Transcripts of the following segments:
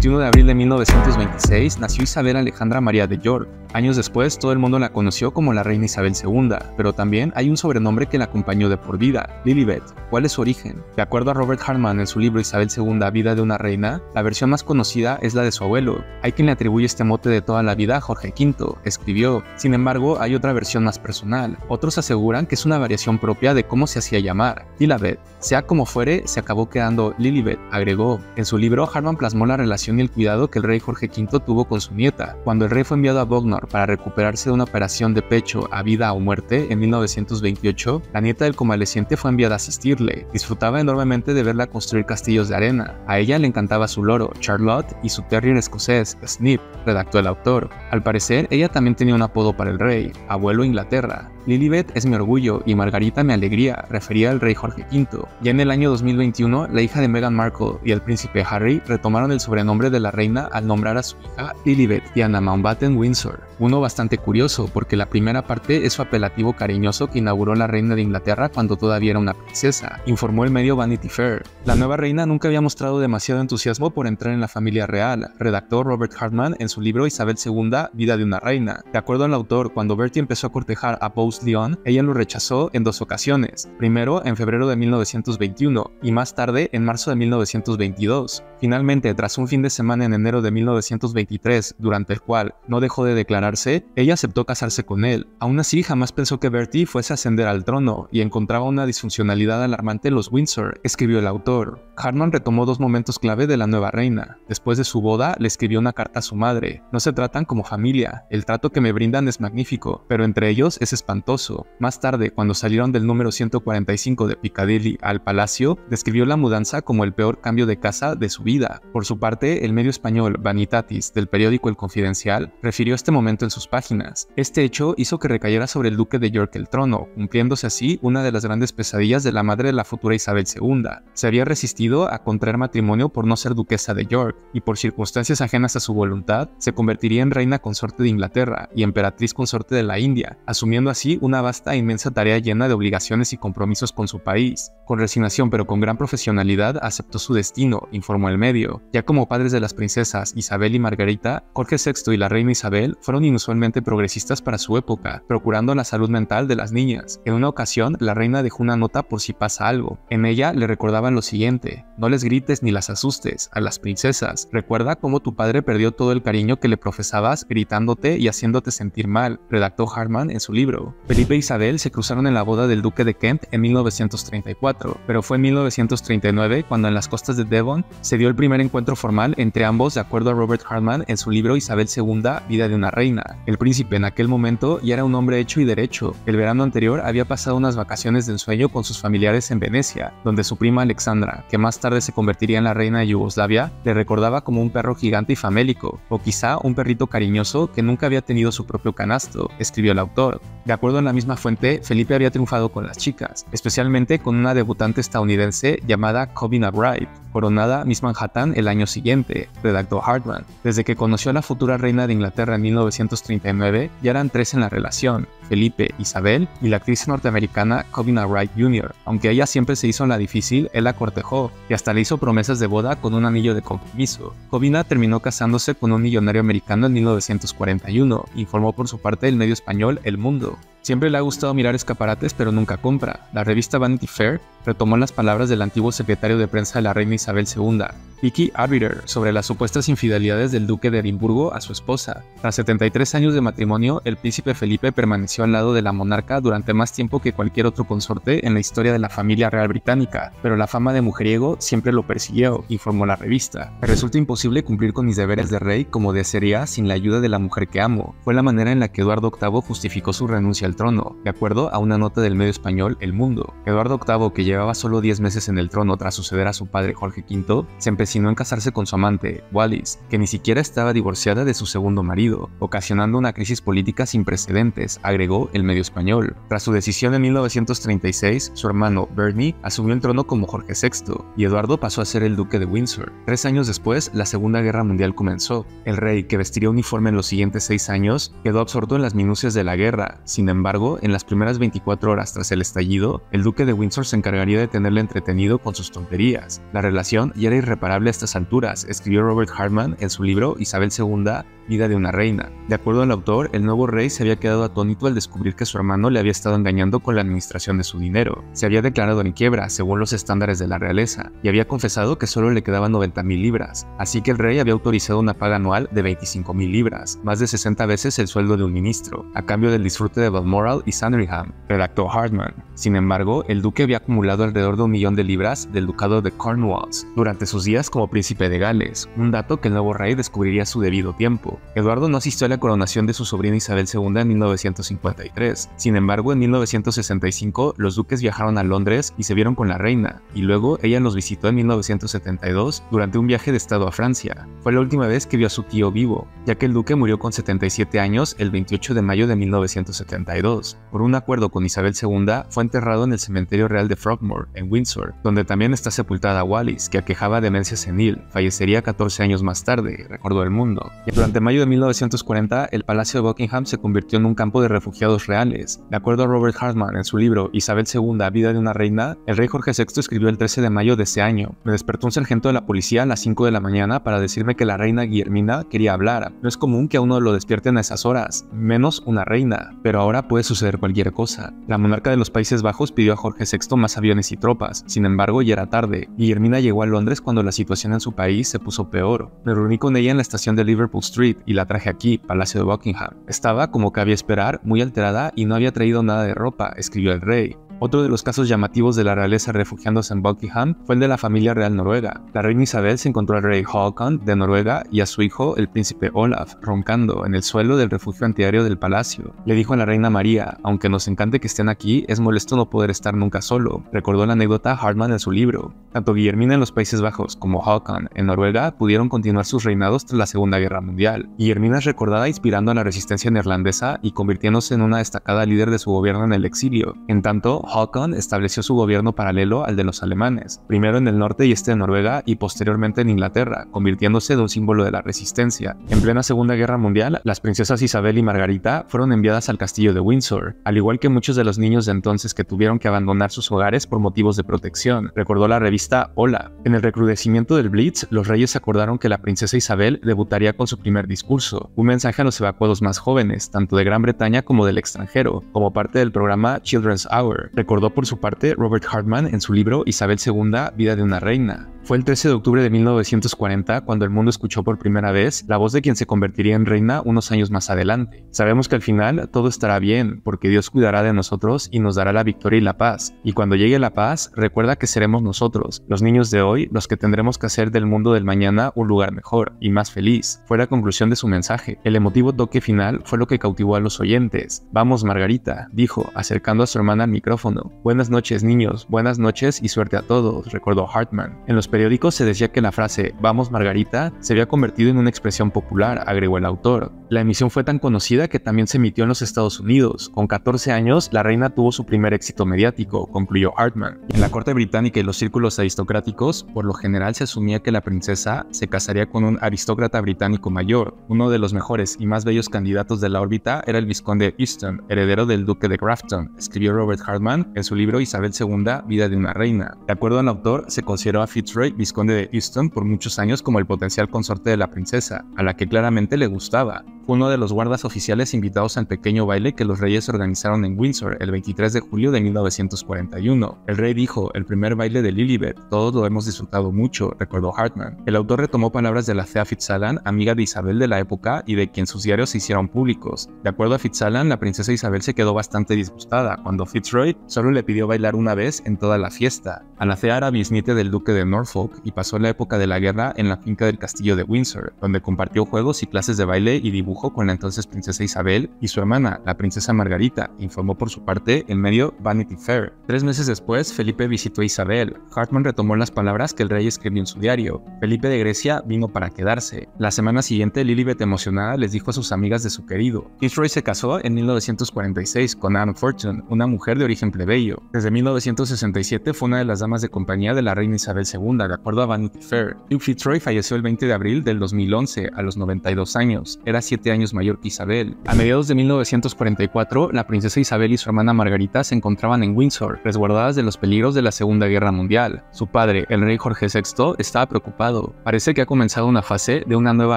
21 de abril de 1926 nació Isabel Alejandra María de York. Años después, todo el mundo la conoció como la reina Isabel II, pero también hay un sobrenombre que la acompañó de por vida, Lilibet. ¿Cuál es su origen? De acuerdo a Robert Hartman en su libro Isabel II, Vida de una reina, la versión más conocida es la de su abuelo. Hay quien le atribuye este mote de toda la vida a Jorge V, escribió. Sin embargo, hay otra versión más personal. Otros aseguran que es una variación propia de cómo se hacía llamar, Lilibet. Sea como fuere, se acabó quedando Lilibet, agregó. En su libro, Hartman plasmó la relación y el cuidado que el rey Jorge V tuvo con su nieta. Cuando el rey fue enviado a Bognor para recuperarse de una operación de pecho a vida o muerte en 1928, la nieta del convaleciente fue enviada a asistirle. Disfrutaba enormemente de verla construir castillos de arena. A ella le encantaba su loro, Charlotte, y su terrier escocés, Snip, redactó el autor. Al parecer, ella también tenía un apodo para el rey, Abuelo Inglaterra. Lilibet es mi orgullo y Margarita mi alegría, refería al rey Jorge V. Ya en el año 2021, la hija de Meghan Markle y el príncipe Harry retomaron el sobrenombre de la reina al nombrar a su hija Lilibet Diana Mountbatten Windsor. Uno bastante curioso, porque la primera parte es su apelativo cariñoso que inauguró la reina de Inglaterra cuando todavía era una princesa, informó el medio Vanity Fair. La nueva reina nunca había mostrado demasiado entusiasmo por entrar en la familia real, redactó Robert Hartman en su libro Isabel II, Vida de una reina. De acuerdo al autor, cuando Bertie empezó a cortejar a Bose Lyon, ella lo rechazó en dos ocasiones, primero en febrero de 1921 y más tarde en marzo de 1922. Finalmente, tras un fin de semana en enero de 1923, durante el cual no dejó de declararse, ella aceptó casarse con él. Aún así, jamás pensó que Bertie fuese a ascender al trono y encontraba una disfuncionalidad alarmante en los Windsor, escribió el autor. Hartman retomó dos momentos clave de la nueva reina. Después de su boda, le escribió una carta a su madre. No se tratan como familia, el trato que me brindan es magnífico, pero entre ellos es espantoso. Más tarde, cuando salieron del número 145 de Piccadilly al palacio, describió la mudanza como el peor cambio de casa de su vida. Por su parte, el medio español Vanitatis del periódico El Confidencial refirió este momento en sus páginas. Este hecho hizo que recayera sobre el duque de York el trono, cumpliéndose así una de las grandes pesadillas de la madre de la futura Isabel II. Se había resistido a contraer matrimonio por no ser duquesa de York, y por circunstancias ajenas a su voluntad, se convertiría en reina consorte de Inglaterra y emperatriz consorte de la India, asumiendo así una vasta e inmensa tarea llena de obligaciones y compromisos con su país. Con resignación pero con gran profesionalidad aceptó su destino, informó el medio. Ya como padres de las princesas Isabel y Margarita, Jorge VI y la reina Isabel fueron inusualmente progresistas para su época, procurando la salud mental de las niñas. En una ocasión, la reina dejó una nota por si pasa algo. En ella le recordaban lo siguiente: no les grites ni las asustes a las princesas. Recuerda cómo tu padre perdió todo el cariño que le profesabas gritándote y haciéndote sentir mal, redactó Hartman en su libro. Felipe e Isabel se cruzaron en la boda del duque de Kent en 1934, pero fue en 1939 cuando en las costas de Devon se dio el primer encuentro formal entre ambos, de acuerdo a Robert Hartman en su libro Isabel II, Vida de una reina. El príncipe en aquel momento ya era un hombre hecho y derecho. El verano anterior había pasado unas vacaciones de ensueño con sus familiares en Venecia, donde su prima Alexandra, que más tarde se convertiría en la reina de Yugoslavia, le recordaba como un perro gigante y famélico, o quizá un perrito cariñoso que nunca había tenido su propio canasto, escribió el autor. De acuerdo a la misma fuente, Felipe había triunfado con las chicas, especialmente con una debutante estadounidense llamada Covina Bright, coronada Miss Manhattan el año siguiente, redactó Hartman. Desde que conoció a la futura reina de Inglaterra en 1939, ya eran tres en la relación: Felipe, Isabel y la actriz norteamericana Covina Wright Jr. Aunque ella siempre se hizo la difícil, él la cortejó y hasta le hizo promesas de boda con un anillo de compromiso. Covina terminó casándose con un millonario americano en 1941, informó por su parte el medio español El Mundo. Siempre le ha gustado mirar escaparates, pero nunca compra. La revista Vanity Fair retomó las palabras del antiguo secretario de prensa de la reina Isabel II, Vicky Arbiter, sobre las supuestas infidelidades del duque de Edimburgo a su esposa. Tras 73 años de matrimonio, el príncipe Felipe permaneció al lado de la monarca durante más tiempo que cualquier otro consorte en la historia de la familia real británica, pero la fama de mujeriego siempre lo persiguió, informó la revista. Me resulta imposible cumplir con mis deberes de rey como desearía sin la ayuda de la mujer que amo. Fue la manera en la que Eduardo VIII justificó su renuncia al trono, de acuerdo a una nota del medio español El Mundo. Eduardo VIII, que llevaba solo 10 meses en el trono tras suceder a su padre Jorge V, se empecinó en casarse con su amante, Wallis, que ni siquiera estaba divorciada de su segundo marido, ocasionando una crisis política sin precedentes, agregó el medio español. Tras su decisión en 1936, su hermano Bernie asumió el trono como Jorge VI, y Eduardo pasó a ser el duque de Windsor. 3 años después, la Segunda Guerra Mundial comenzó. El rey, que vestiría uniforme en los siguientes 6 años, quedó absorto en las minucias de la guerra. Sin embargo, en las primeras 24 horas tras el estallido, el duque de Windsor se encargaría encargaría de tenerle entretenido con sus tonterías. La relación ya era irreparable a estas alturas, escribió Robert Hartman en su libro Isabel II, Vida de una reina. De acuerdo al autor, el nuevo rey se había quedado atónito al descubrir que su hermano le había estado engañando con la administración de su dinero. Se había declarado en quiebra, según los estándares de la realeza, y había confesado que solo le quedaban 90.000 libras, así que el rey había autorizado una paga anual de 25.000 libras, más de 60 veces el sueldo de un ministro, a cambio del disfrute de Balmoral y Sandringham, redactó Hartman. Sin embargo, el duque había acumulado alrededor de 1.000.000 de libras del ducado de Cornwalls durante sus días como príncipe de Gales, un dato que el nuevo rey descubriría a su debido tiempo. Eduardo no asistió a la coronación de su sobrina Isabel II en 1953. Sin embargo, en 1965 los duques viajaron a Londres y se vieron con la reina, y luego ella los visitó en 1972 durante un viaje de estado a Francia. Fue la última vez que vio a su tío vivo, ya que el duque murió con 77 años el 28 de mayo de 1972. Por un acuerdo con Isabel II, fue enterrado en el cementerio real de Frogmore, en Windsor, donde también está sepultada Wallis, que aquejaba demencia senil. Fallecería 14 años más tarde, recordó El Mundo. Y durante mayo de 1940, el Palacio de Buckingham se convirtió en un campo de refugiados reales. De acuerdo a Robert Hartman en su libro Isabel II, Vida de una reina, el rey Jorge VI escribió el 13 de mayo de ese año: me despertó un sargento de la policía a las 5 de la mañana para decirme que la reina Guillermina quería hablar. No es común que a uno lo despierten a esas horas, menos una reina, pero ahora puede suceder cualquier cosa. La monarca de los Países Bajos pidió a Jorge VI más aviones y tropas, sin embargo ya era tarde. Guillermina llegó a Londres cuando la situación en su país se puso peor. Me reuní con ella en la estación de Liverpool Street y la traje aquí, Palacio de Buckingham. Estaba, como cabía esperar, muy alterada y no había traído nada de ropa, escribió el rey. Otro de los casos llamativos de la realeza refugiándose en Buckingham fue el de la familia real noruega. La reina Isabel se encontró al rey Håkon de Noruega y a su hijo, el príncipe Olaf, roncando en el suelo del refugio antiaéreo del palacio. Le dijo a la reina María: aunque nos encante que estén aquí, es molesto no poder estar nunca solo. Recordó la anécdota Hartman en su libro. Tanto Guillermina en los Países Bajos como Håkon en Noruega pudieron continuar sus reinados tras la Segunda Guerra Mundial. Guillermina es recordada inspirando a la resistencia neerlandesa y convirtiéndose en una destacada líder de su gobierno en el exilio. En tanto, Håkon estableció su gobierno paralelo al de los alemanes, primero en el norte y este de Noruega y posteriormente en Inglaterra, convirtiéndose en un símbolo de la resistencia. En plena Segunda Guerra Mundial, las princesas Isabel y Margarita fueron enviadas al castillo de Windsor, al igual que muchos de los niños de entonces que tuvieron que abandonar sus hogares por motivos de protección, recordó la revista Hola. En el recrudecimiento del Blitz, los reyes acordaron que la princesa Isabel debutaría con su primer discurso, un mensaje a los evacuados más jóvenes, tanto de Gran Bretaña como del extranjero, como parte del programa Children's Hour, recordó por su parte Robert Hartman en su libro Isabel II, Vida de una reina. Fue el 13 de octubre de 1940 cuando el mundo escuchó por primera vez la voz de quien se convertiría en reina unos años más adelante. Sabemos que al final todo estará bien, porque Dios cuidará de nosotros y nos dará la victoria y la paz. Y cuando llegue la paz, recuerda que seremos nosotros, los niños de hoy, los que tendremos que hacer del mundo del mañana un lugar mejor y más feliz. Fue la conclusión de su mensaje. El emotivo toque final fue lo que cautivó a los oyentes. Vamos, Margarita, dijo, acercando a su hermana al micrófono. Buenas noches, niños, buenas noches y suerte a todos, recordó Hartman. En los periódicos se decía que la frase "Vamos, Margarita" se había convertido en una expresión popular, agregó el autor. La emisión fue tan conocida que también se emitió en los Estados Unidos. Con 14 años, la reina tuvo su primer éxito mediático, concluyó Hartman. En la corte británica y los círculos aristocráticos, por lo general se asumía que la princesa se casaría con un aristócrata británico mayor. Uno de los mejores y más bellos candidatos de la órbita era el vizconde Euston, heredero del duque de Grafton, escribió Robert Hartman en su libro Isabel II, Vida de una reina. De acuerdo al autor, se consideró a Fitzroy, vizconde de Euston, por muchos años como el potencial consorte de la princesa, a la que claramente le gustaba. Fue uno de los guardas oficiales invitados al pequeño baile que los reyes organizaron en Windsor el 23 de julio de 1941. El rey dijo: el primer baile de Lilibet, todos lo hemos disfrutado mucho, recordó Hartman. El autor retomó palabras de la fea Fitzalan, amiga de Isabel de la época y de quien sus diarios se hicieron públicos. De acuerdo a Fitzalan, la princesa Isabel se quedó bastante disgustada cuando Fitzroy solo le pidió bailar una vez en toda la fiesta. Alacea era bisnieta del duque de Norfolk y pasó la época de la guerra en la finca del castillo de Windsor, donde compartió juegos y clases de baile y dibujo con la entonces princesa Isabel y su hermana, la princesa Margarita, informó por su parte el medio Vanity Fair. 3 meses después, Felipe visitó a Isabel. Hartman retomó las palabras que el rey escribió en su diario: Felipe de Grecia vino para quedarse. La semana siguiente, Lilibet, emocionada, les dijo a sus amigas de su querido. Fitzroy se casó en 1946 con Anne Fortune, una mujer de origen plebeyo. Desde 1967 fue una de las damas de compañía de la reina Isabel II, de acuerdo a Vanity Fair. Hugh Fitzroy falleció el 20 de abril del 2011 a los 92 años. Era 7 7 años mayor que Isabel. A mediados de 1944, la princesa Isabel y su hermana Margarita se encontraban en Windsor, resguardadas de los peligros de la Segunda Guerra Mundial. Su padre, el rey Jorge VI, estaba preocupado. Parece que ha comenzado una fase de una nueva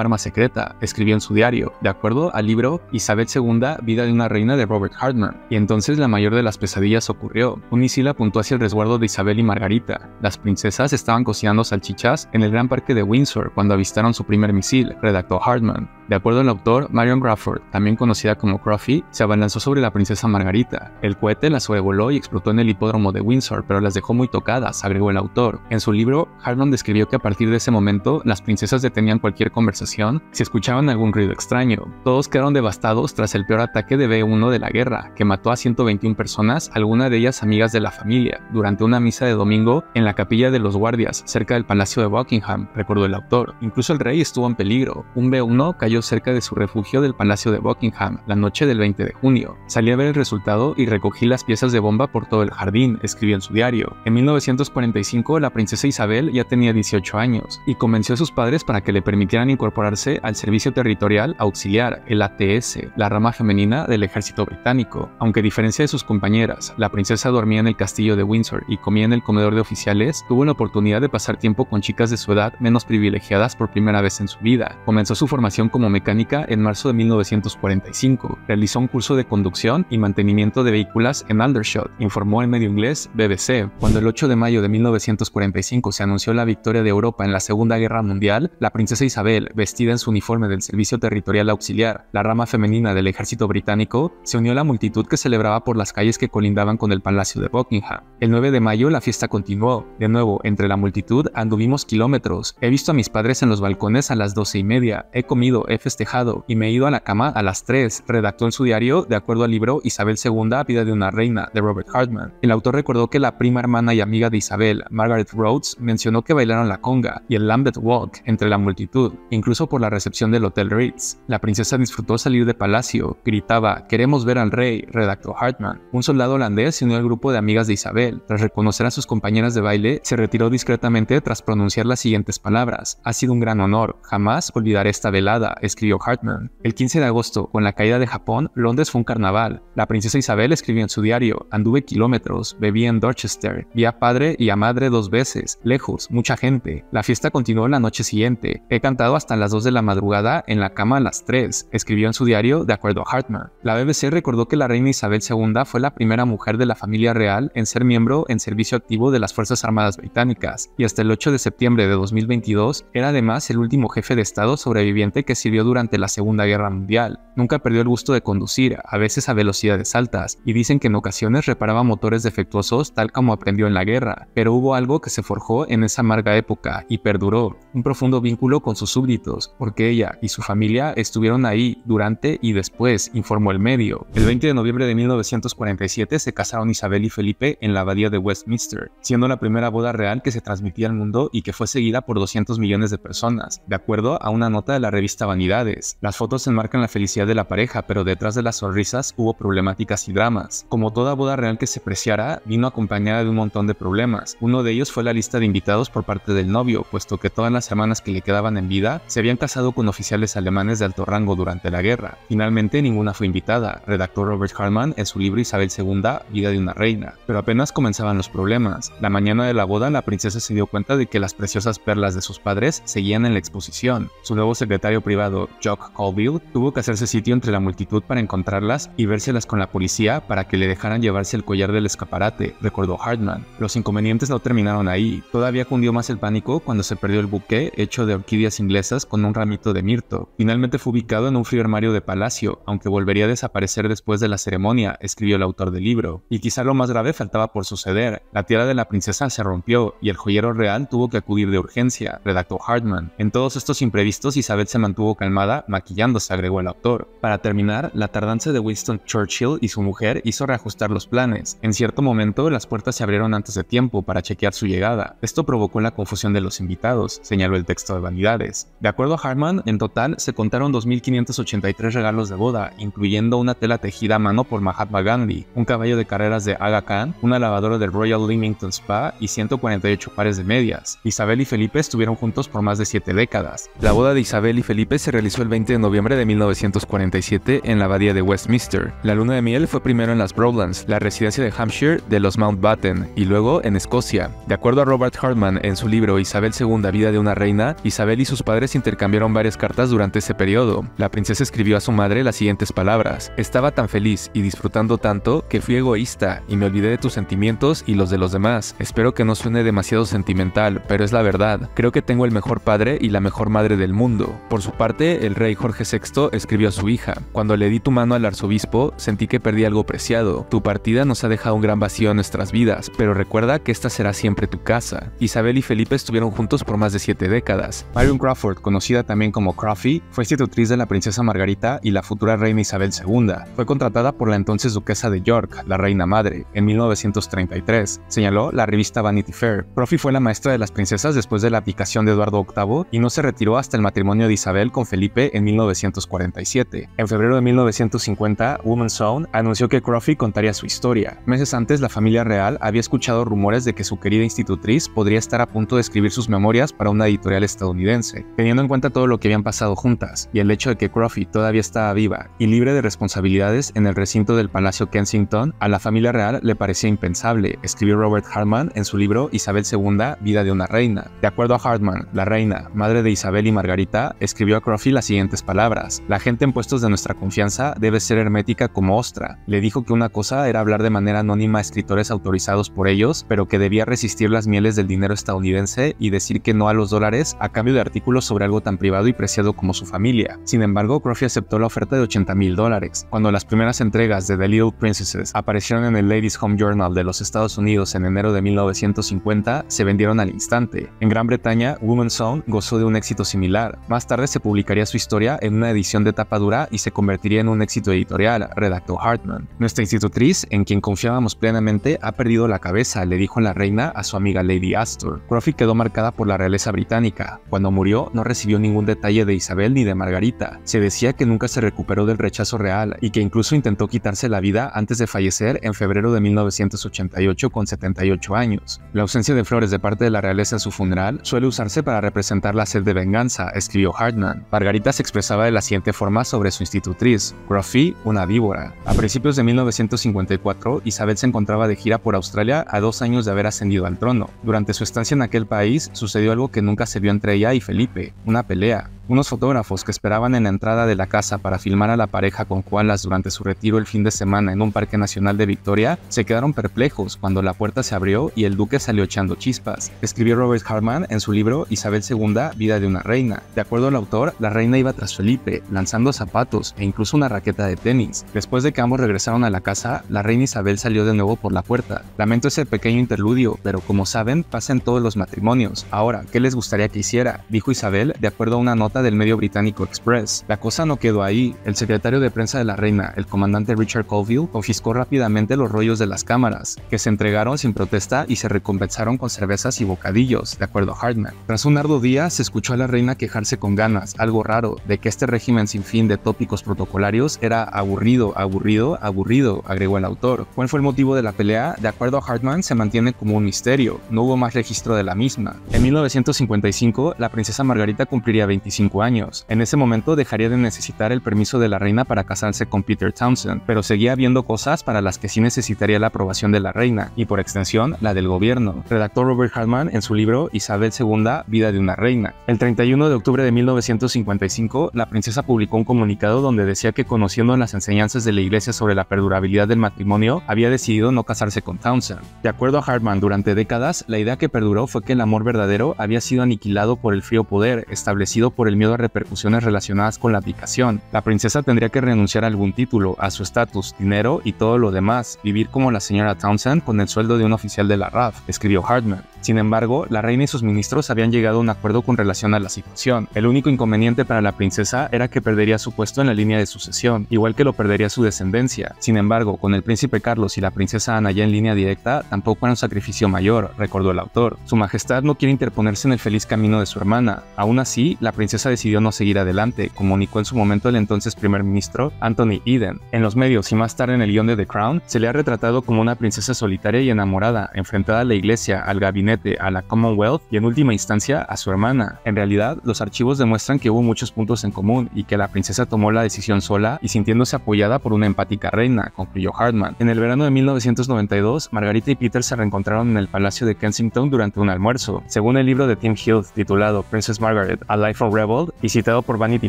arma secreta, escribió en su diario, de acuerdo al libro Isabel II, Vida de una reina de Robert Hartman. Y entonces la mayor de las pesadillas ocurrió. Un misil apuntó hacia el resguardo de Isabel y Margarita. Las princesas estaban cocinando salchichas en el gran parque de Windsor cuando avistaron su primer misil, redactó Hartman. De acuerdo al autor, Marion Crawford, también conocida como Crawfie, se abalanzó sobre la princesa Margarita. El cohete la sobrevoló y explotó en el hipódromo de Windsor, pero las dejó muy tocadas, agregó el autor. En su libro, Hartman describió que a partir de ese momento, las princesas detenían cualquier conversación si escuchaban algún ruido extraño. Todos quedaron devastados tras el peor ataque de B-1 de la guerra, que mató a 121 personas, algunas de ellas amigas de la familia, durante una misa de domingo en la capilla de los guardias, cerca del Palacio de Buckingham, recordó el autor. Incluso el rey estuvo en peligro. Un B-1 cayó cerca de su refugio del Palacio de Buckingham la noche del 20 de junio. Salí a ver el resultado y recogí las piezas de bomba por todo el jardín, escribió en su diario. En 1945, la princesa Isabel ya tenía 18 años y convenció a sus padres para que le permitieran incorporarse al Servicio Territorial Auxiliar, el ATS, la rama femenina del ejército británico. Aunque a diferencia de sus compañeras, la princesa dormía en el castillo de Windsor y comía en el comedor de oficiales, tuvo la oportunidad de pasar tiempo con chicas de su edad menos privilegiadas por primera vez en su vida. Comenzó su formación como mecánica en marzo de 1945. Realizó un curso de conducción y mantenimiento de vehículos en Aldershot, informó el medio inglés BBC. Cuando el 8 de mayo de 1945 se anunció la victoria de Europa en la Segunda Guerra Mundial, la princesa Isabel, vestida en su uniforme del Servicio Territorial Auxiliar, la rama femenina del ejército británico, se unió a la multitud que celebraba por las calles que colindaban con el Palacio de Buckingham. El 9 de mayo la fiesta continuó. De nuevo, entre la multitud anduvimos kilómetros. He visto a mis padres en los balcones a las 12:30. He comido, he festejado y me he ido a la cama a las 3, redactó en su diario de acuerdo al libro Isabel II, Vida de una reina, de Robert Hartman. El autor recordó que la prima hermana y amiga de Isabel, Margaret Rhodes, mencionó que bailaron la conga y el Lambeth Walk entre la multitud, incluso por la recepción del Hotel Ritz. La princesa disfrutó salir de palacio, gritaba, "Queremos ver al rey", redactó Hartman. Un soldado holandés se unió al grupo de amigas de Isabel. Tras reconocer a sus compañeras de baile, se retiró discretamente tras pronunciar las siguientes palabras: "Ha sido un gran honor, jamás olvidaré esta velada", escribió Hartman. El 15 de agosto, con la caída de Japón, Londres fue un carnaval. La princesa Isabel escribió en su diario: "Anduve kilómetros, bebí en Dorchester, vi a padre y a madre 2 veces, lejos, mucha gente. La fiesta continuó la noche siguiente. He cantado hasta las 2 de la madrugada, en la cama a las 3, escribió en su diario de acuerdo a Hartman. La BBC recordó que la reina Isabel II fue la primera mujer de la familia real en ser miembro en servicio activo de las Fuerzas Armadas Británicas, y hasta el 8 de septiembre de 2022 era además el último jefe de Estado sobreviviente que sirvió durante la Segunda Guerra Mundial. Nunca perdió el gusto de conducir, a veces a velocidades altas, y dicen que en ocasiones reparaba motores defectuosos tal como aprendió en la guerra, pero hubo algo que se forjó en esa amarga época y perduró, un profundo vínculo con sus súbditos, porque ella y su familia estuvieron ahí durante y después, informó el medio. El 20 de noviembre de 1947 se casaron Isabel y Felipe en la abadía de Westminster, siendo la primera boda real que se transmitía al mundo y que fue seguida por 200 millones de personas, de acuerdo a una nota de la revista Vanidades. Las fotos enmarcan la felicidad de la pareja, pero detrás de las sonrisas hubo problemáticas y dramas. Como toda boda real que se preciara, vino acompañada de un montón de problemas. Uno de ellos fue la lista de invitados por parte del novio, puesto que todas las hermanas que le quedaban en vida se habían casado con oficiales alemanes de alto rango durante la guerra. Finalmente, ninguna fue invitada, redactó Robert Hartman en su libro Isabel II, Vida de una reina. Pero apenas comenzaban los problemas. La mañana de la boda, la princesa se dio cuenta de que las preciosas perlas de sus padres seguían en la exposición. Su nuevo secretario privado, Jock Colville, tuvo que hacerse sitio entre la multitud para encontrarlas y vérselas con la policía para que le dejaran llevarse el collar del escaparate, recordó Hartman. Los inconvenientes no terminaron ahí. Todavía cundió más el pánico cuando se perdió el buqué hecho de orquídeas inglesas con un ramito de mirto. Finalmente fue ubicado en un frío armario de palacio, aunque volvería a desaparecer después de la ceremonia, escribió el autor del libro. Y quizá lo más grave faltaba por suceder. La tiara de la princesa se rompió y el joyero real tuvo que acudir de urgencia, redactó Hartman. En todos estos imprevistos, Isabel se mantuvo calmada, maquillándose, agregó el autor. Para terminar, la tardanza de Winston Churchill y su mujer hizo reajustar los planes. En cierto momento, las puertas se abrieron antes de tiempo para chequear su llegada. Esto provocó la confusión de los invitados, señaló el texto de Vanidades. De acuerdo a Hartman, en total se contaron 2.583 regalos de boda, incluyendo una tela tejida a mano por Mahatma Gandhi, un caballo de carreras de Aga Khan, una lavadora del Royal Leamington Spa y 148 pares de medias. Isabel y Felipe estuvieron juntos por más de 7 décadas. La boda de Isabel y Felipe se realizó el 20 de de noviembre de 1947 en la abadía de Westminster. La luna de miel fue primero en las Broadlands, la residencia de Hampshire de los Mountbatten, y luego en Escocia. De acuerdo a Robert Hartman en su libro Isabel II, vida de una reina, Isabel y sus padres intercambiaron varias cartas durante ese periodo. La princesa escribió a su madre las siguientes palabras: estaba tan feliz y disfrutando tanto que fui egoísta y me olvidé de tus sentimientos y los de los demás. Espero que no suene demasiado sentimental, pero es la verdad. Creo que tengo el mejor padre y la mejor madre del mundo. Por su parte, el rey Jorge VI escribió a su hija: cuando le di tu mano al arzobispo, sentí que perdí algo preciado. Tu partida nos ha dejado un gran vacío en nuestras vidas, pero recuerda que esta será siempre tu casa. Isabel y Felipe estuvieron juntos por más de 7 décadas. Marion Crawford, conocida también como Crawfie, fue institutriz de la princesa Margarita y la futura reina Isabel II. Fue contratada por la entonces duquesa de York, la reina madre, en 1933, señaló la revista Vanity Fair. Crawfie fue la maestra de las princesas después de la abdicación de Eduardo VIII y no se retiró hasta el matrimonio de Isabel con Felipe en 1947. En febrero de 1950, Woman's Own anunció que Crawfie contaría su historia. Meses antes, la familia real había escuchado rumores de que su querida institutriz podría estar a punto de escribir sus memorias para una editorial estadounidense. Teniendo en cuenta todo lo que habían pasado juntas y el hecho de que Crawfie todavía estaba viva y libre de responsabilidades en el recinto del Palacio Kensington, a la familia real le parecía impensable, escribió Robert Hartman en su libro Isabel II, vida de una reina. De acuerdo a Hartman, la reina, madre de Isabel y Margarita, escribió a Crawfie las siguientes palabras: la gente en puestos de nuestra confianza debe ser hermética como ostra. Le dijo que una cosa era hablar de manera anónima a escritores autorizados por ellos, pero que debía resistir las mieles del dinero estadounidense y decir que no a los dólares a cambio de artículos sobre algo tan privado y preciado como su familia. Sin embargo, Crawfie aceptó la oferta de $80,000. Cuando las primeras entregas de The Little Princesses aparecieron en el Ladies' Home Journal de los Estados Unidos en enero de 1950, se vendieron al instante. En Gran Bretaña, Woman's Own gozó de un éxito similar. Más tarde se publicaría su historia en una edición de tapa dura y se convertiría en un éxito editorial, redactó Hartman. Nuestra institutriz, en quien confiábamos plenamente, ha perdido la cabeza, le dijo la reina a su amiga Lady Astor. Crawfie quedó marcada por la realeza británica. Cuando murió, no recibió ningún detalle de Isabel ni de Margarita. Se decía que nunca se recuperó del rechazo real y que incluso intentó quitarse la vida antes de fallecer en febrero de 1988 con 78 años. La ausencia de flores de parte de la realeza en su funeral suele usarse para representar la sed de venganza, escribió Hartman. Margarita se expresaba de la siguiente forma sobre su institutriz: Crawfie, una víbora. A principios de 1954, Isabel se encontraba de gira por Australia a 2 años de haber ascendido al trono. Durante su estancia en aquel país, sucedió algo que nunca se vio entre ella y Felipe: una pelea. Unos fotógrafos que esperaban en la entrada de la casa para filmar a la pareja con koalas durante su retiro el fin de semana en un parque nacional de Victoria se quedaron perplejos cuando la puerta se abrió y el duque salió echando chispas, escribió Robert Hartman en su libro Isabel II, vida de una reina. De acuerdo al autor, la reina iba tras Felipe, lanzando zapatos e incluso una raqueta de tenis. Después de que ambos regresaron a la casa, la reina Isabel salió de nuevo por la puerta. Lamento ese pequeño interludio, pero como saben, pasa en todos los matrimonios. Ahora, ¿qué les gustaría que hiciera?, dijo Isabel de acuerdo a una nota del medio británico Express. La cosa no quedó ahí. El secretario de prensa de la reina, el comandante Richard Colville, confiscó rápidamente los rollos de las cámaras, que se entregaron sin protesta y se recompensaron con cervezas y bocadillos, de acuerdo a Hartman. Tras un arduo día, se escuchó a la reina quejarse con ganas, algo raro, de que este régimen sin fin de tópicos protocolarios era aburrido, agregó el autor. ¿Cuál fue el motivo de la pelea? De acuerdo a Hartman, se mantiene como un misterio. No hubo más registro de la misma. En 1955, la princesa Margarita cumpliría 25 años. En ese momento dejaría de necesitar el permiso de la reina para casarse con Peter Townsend, pero seguía habiendo cosas para las que sí necesitaría la aprobación de la reina, y por extensión, la del gobierno, redactó Robert Hartman en su libro Isabel II, vida de una reina. El 31 de octubre de 1955, la princesa publicó un comunicado donde decía que, conociendo las enseñanzas de la iglesia sobre la perdurabilidad del matrimonio, había decidido no casarse con Townsend. De acuerdo a Hartman, durante décadas, la idea que perduró fue que el amor verdadero había sido aniquilado por el frío poder, establecido por el miedo a repercusiones relacionadas con la abdicación. La princesa tendría que renunciar a algún título, a su estatus, dinero y todo lo demás, vivir como la señora Townsend con el sueldo de un oficial de la RAF, escribió Hartman. Sin embargo, la reina y sus ministros habían llegado a un acuerdo con relación a la situación. El único inconveniente para la princesa era que perdería su puesto en la línea de sucesión, igual que lo perdería su descendencia. Sin embargo, con el príncipe Carlos y la princesa Ana ya en línea directa, tampoco era un sacrificio mayor, recordó el autor. Su majestad no quiere interponerse en el feliz camino de su hermana. Aún así, la princesa cosa decidió no seguir adelante, comunicó en su momento el entonces primer ministro Anthony Eden. En los medios y más tarde en el guión de The Crown, se le ha retratado como una princesa solitaria y enamorada, enfrentada a la iglesia, al gabinete, a la Commonwealth y en última instancia a su hermana. En realidad, los archivos demuestran que hubo muchos puntos en común y que la princesa tomó la decisión sola y sintiéndose apoyada por una empática reina, concluyó Hartman. En el verano de 1992, Margarita y Peter se reencontraron en el Palacio de Kensington durante un almuerzo. Según el libro de Tim Hill titulado Princess Margaret, A Life Unraveled, y citado por Vanity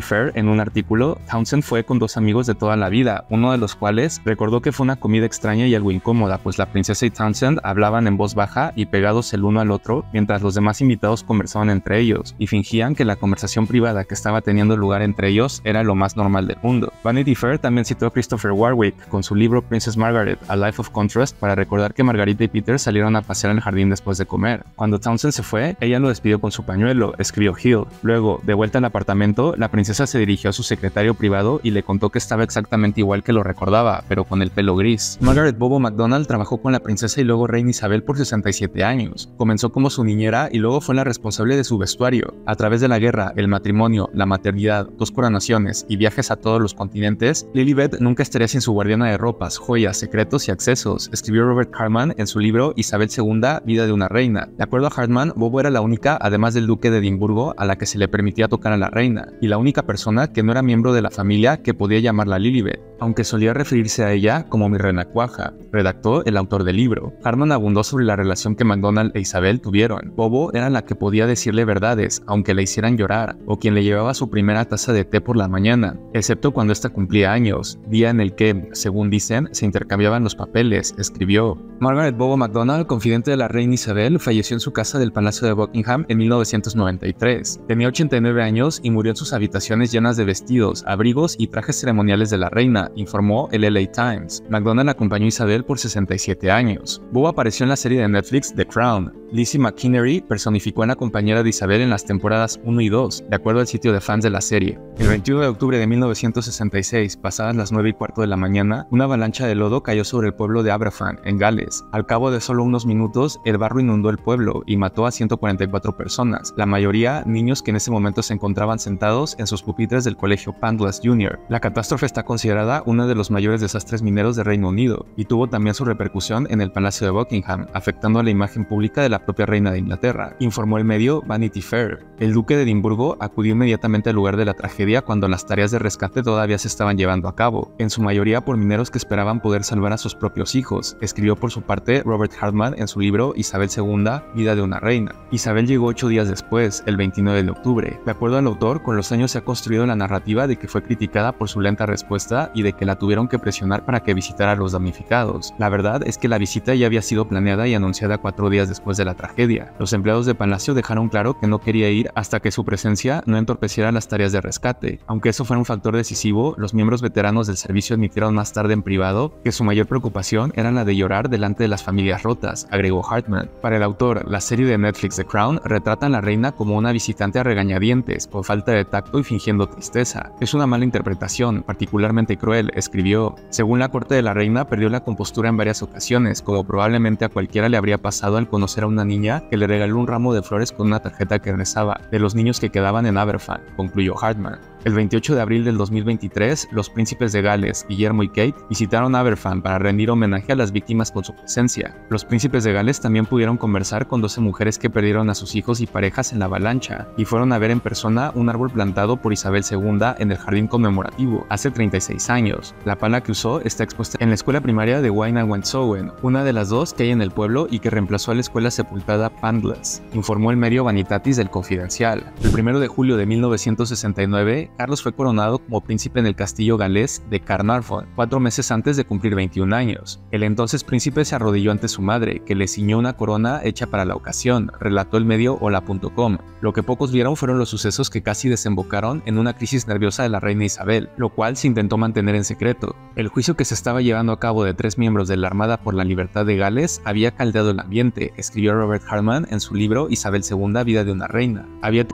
Fair en un artículo, Townsend fue con dos amigos de toda la vida, uno de los cuales recordó que fue una comida extraña y algo incómoda, pues la princesa y Townsend hablaban en voz baja y pegados el uno al otro, mientras los demás invitados conversaban entre ellos, y fingían que la conversación privada que estaba teniendo lugar entre ellos era lo más normal del mundo. Vanity Fair también citó a Christopher Warwick con su libro Princess Margaret, A Life of Contrast, para recordar que Margarita y Peter salieron a pasear al jardín después de comer. Cuando Townsend se fue, ella lo despidió con su pañuelo, escribió Hill. Luego, de vuelta al apartamento, la princesa se dirigió a su secretario privado y le contó que estaba exactamente igual que lo recordaba, pero con el pelo gris. Margaret Bobo MacDonald trabajó con la princesa y luego reina Isabel por 67 años. Comenzó como su niñera y luego fue la responsable de su vestuario. A través de la guerra, el matrimonio, la maternidad, 2 coronaciones y viajes a todos los continentes, Lilibet nunca estaría sin su guardiana de ropas, joyas, secretos y accesos, escribió Robert Hartman en su libro Isabel II, Vida de una reina. De acuerdo a Hartman, Bobo era la única, además del duque de Edimburgo, a la que se le permitía tocar a la reina, y la única persona que no era miembro de la familia que podía llamarla Lilibet, aunque solía referirse a ella como mi renacuaja, redactó el autor del libro. Hartman abundó sobre la relación que MacDonald e Isabel tuvieron. Bobo era la que podía decirle verdades, aunque la hicieran llorar, o quien le llevaba su primera taza de té por la mañana, excepto cuando ésta cumplía años, día en el que, según dicen, se intercambiaban los papeles, escribió. Margaret Bobo MacDonald, confidente de la reina Isabel, falleció en su casa del Palacio de Buckingham en 1993. Tenía 89 años y murió en sus habitaciones llenas de vestidos, abrigos y trajes ceremoniales de la reina, informó el LA Times. MacDonald acompañó a Isabel por 67 años. Bobo apareció en la serie de Netflix The Crown. Lizzie McInerney personificó a la compañera de Isabel en las temporadas 1 y 2, de acuerdo al sitio de fans de la serie. El 21 de octubre de 1966, pasadas las 9:15 de la mañana, una avalancha de lodo cayó sobre el pueblo de Aberfan, en Gales. Al cabo de solo unos minutos, el barro inundó el pueblo y mató a 144 personas, la mayoría niños que en ese momento se encontraban sentados en sus pupitres del colegio Panglas Jr. La catástrofe está considerada uno de los mayores desastres mineros de Reino Unido y tuvo también su repercusión en el Palacio de Buckingham, afectando a la imagen pública de la propia reina de Inglaterra, informó el medio Vanity Fair. El duque de Edimburgo acudió inmediatamente al lugar de la tragedia cuando las tareas de rescate todavía se estaban llevando a cabo, en su mayoría por mineros que esperaban poder salvar a sus propios hijos, escribió por su parte Robert Hartman en su libro Isabel II, Vida de una reina. Isabel llegó 8 días después, el 29 de octubre. De acuerdo al autor, con los años se ha construido la narrativa de que fue criticada por su lenta respuesta y de que la tuvieron que presionar para que visitara a los damnificados. La verdad es que la visita ya había sido planeada y anunciada 4 días después de la tragedia. Los empleados de Palacio dejaron claro que no quería ir hasta que su presencia no entorpeciera las tareas de rescate. Aunque eso fuera un factor decisivo, los miembros veteranos del servicio admitieron más tarde en privado que su mayor preocupación era la de llorar delante de las familias rotas, agregó Hartman. Para el autor, la serie de Netflix The Crown retrata a la reina como una visitante a regañadientes, por falta de tacto y fingiendo tristeza. Es una mala interpretación, particularmente cruel, escribió. Según la corte de la reina, perdió la compostura en varias ocasiones, como probablemente a cualquiera le habría pasado al conocer a una niña que le regaló un ramo de flores con una tarjeta que rezaba, de los niños que quedaban en Aberfan, concluyó Hartman. El 28 de abril del 2023, los príncipes de Gales, Guillermo y Kate, visitaron Aberfan para rendir homenaje a las víctimas con su presencia. Los príncipes de Gales también pudieron conversar con 12 mujeres que perdieron a sus hijos y parejas en la avalancha, y fueron a ver en persona un árbol plantado por Isabel II en el jardín conmemorativo, hace 36 años. La pala que usó está expuesta en la escuela primaria de Wynne-Wentsowen, una de las 2 que hay en el pueblo y que reemplazó a la escuela sepultada Panglas, informó el medio Vanitatis del Confidencial. El 1 de julio de 1969, Carlos fue coronado como príncipe en el castillo galés de Carnarvon, 4 meses antes de cumplir 21 años. El entonces príncipe se arrodilló ante su madre, que le ciñó una corona hecha para la ocasión, relató el medio Hola.com. Lo que pocos vieron fueron los sucesos que casi desembocaron en una crisis nerviosa de la reina Isabel, lo cual se intentó mantener en secreto. El juicio que se estaba llevando a cabo de 3 miembros de la Armada por la Libertad de Gales había caldeado el ambiente, escribió Robert Hartman en su libro Isabel II, Vida de una reina. Había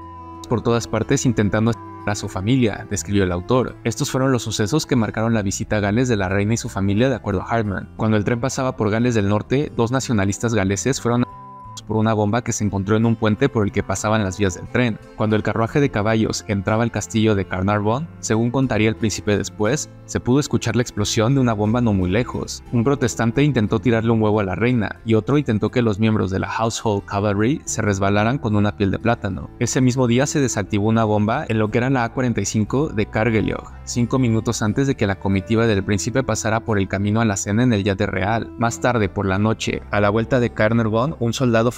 por todas partes intentando a su familia, describió el autor. Estos fueron los sucesos que marcaron la visita a Gales de la reina y su familia, de acuerdo a Hartman. Cuando el tren pasaba por Gales del Norte, 2 nacionalistas galeses fueron por una bomba que se encontró en un puente por el que pasaban las vías del tren. Cuando el carruaje de caballos entraba al castillo de Carnarvon, según contaría el príncipe después, se pudo escuchar la explosión de una bomba no muy lejos. Un protestante intentó tirarle un huevo a la reina y otro intentó que los miembros de la Household Cavalry se resbalaran con una piel de plátano. Ese mismo día se desactivó una bomba en lo que era la A-45 de Cargelog, 5 minutos antes de que la comitiva del príncipe pasara por el camino a la cena en el yate real. Más tarde, por la noche, a la vuelta de Carnarvon, un soldado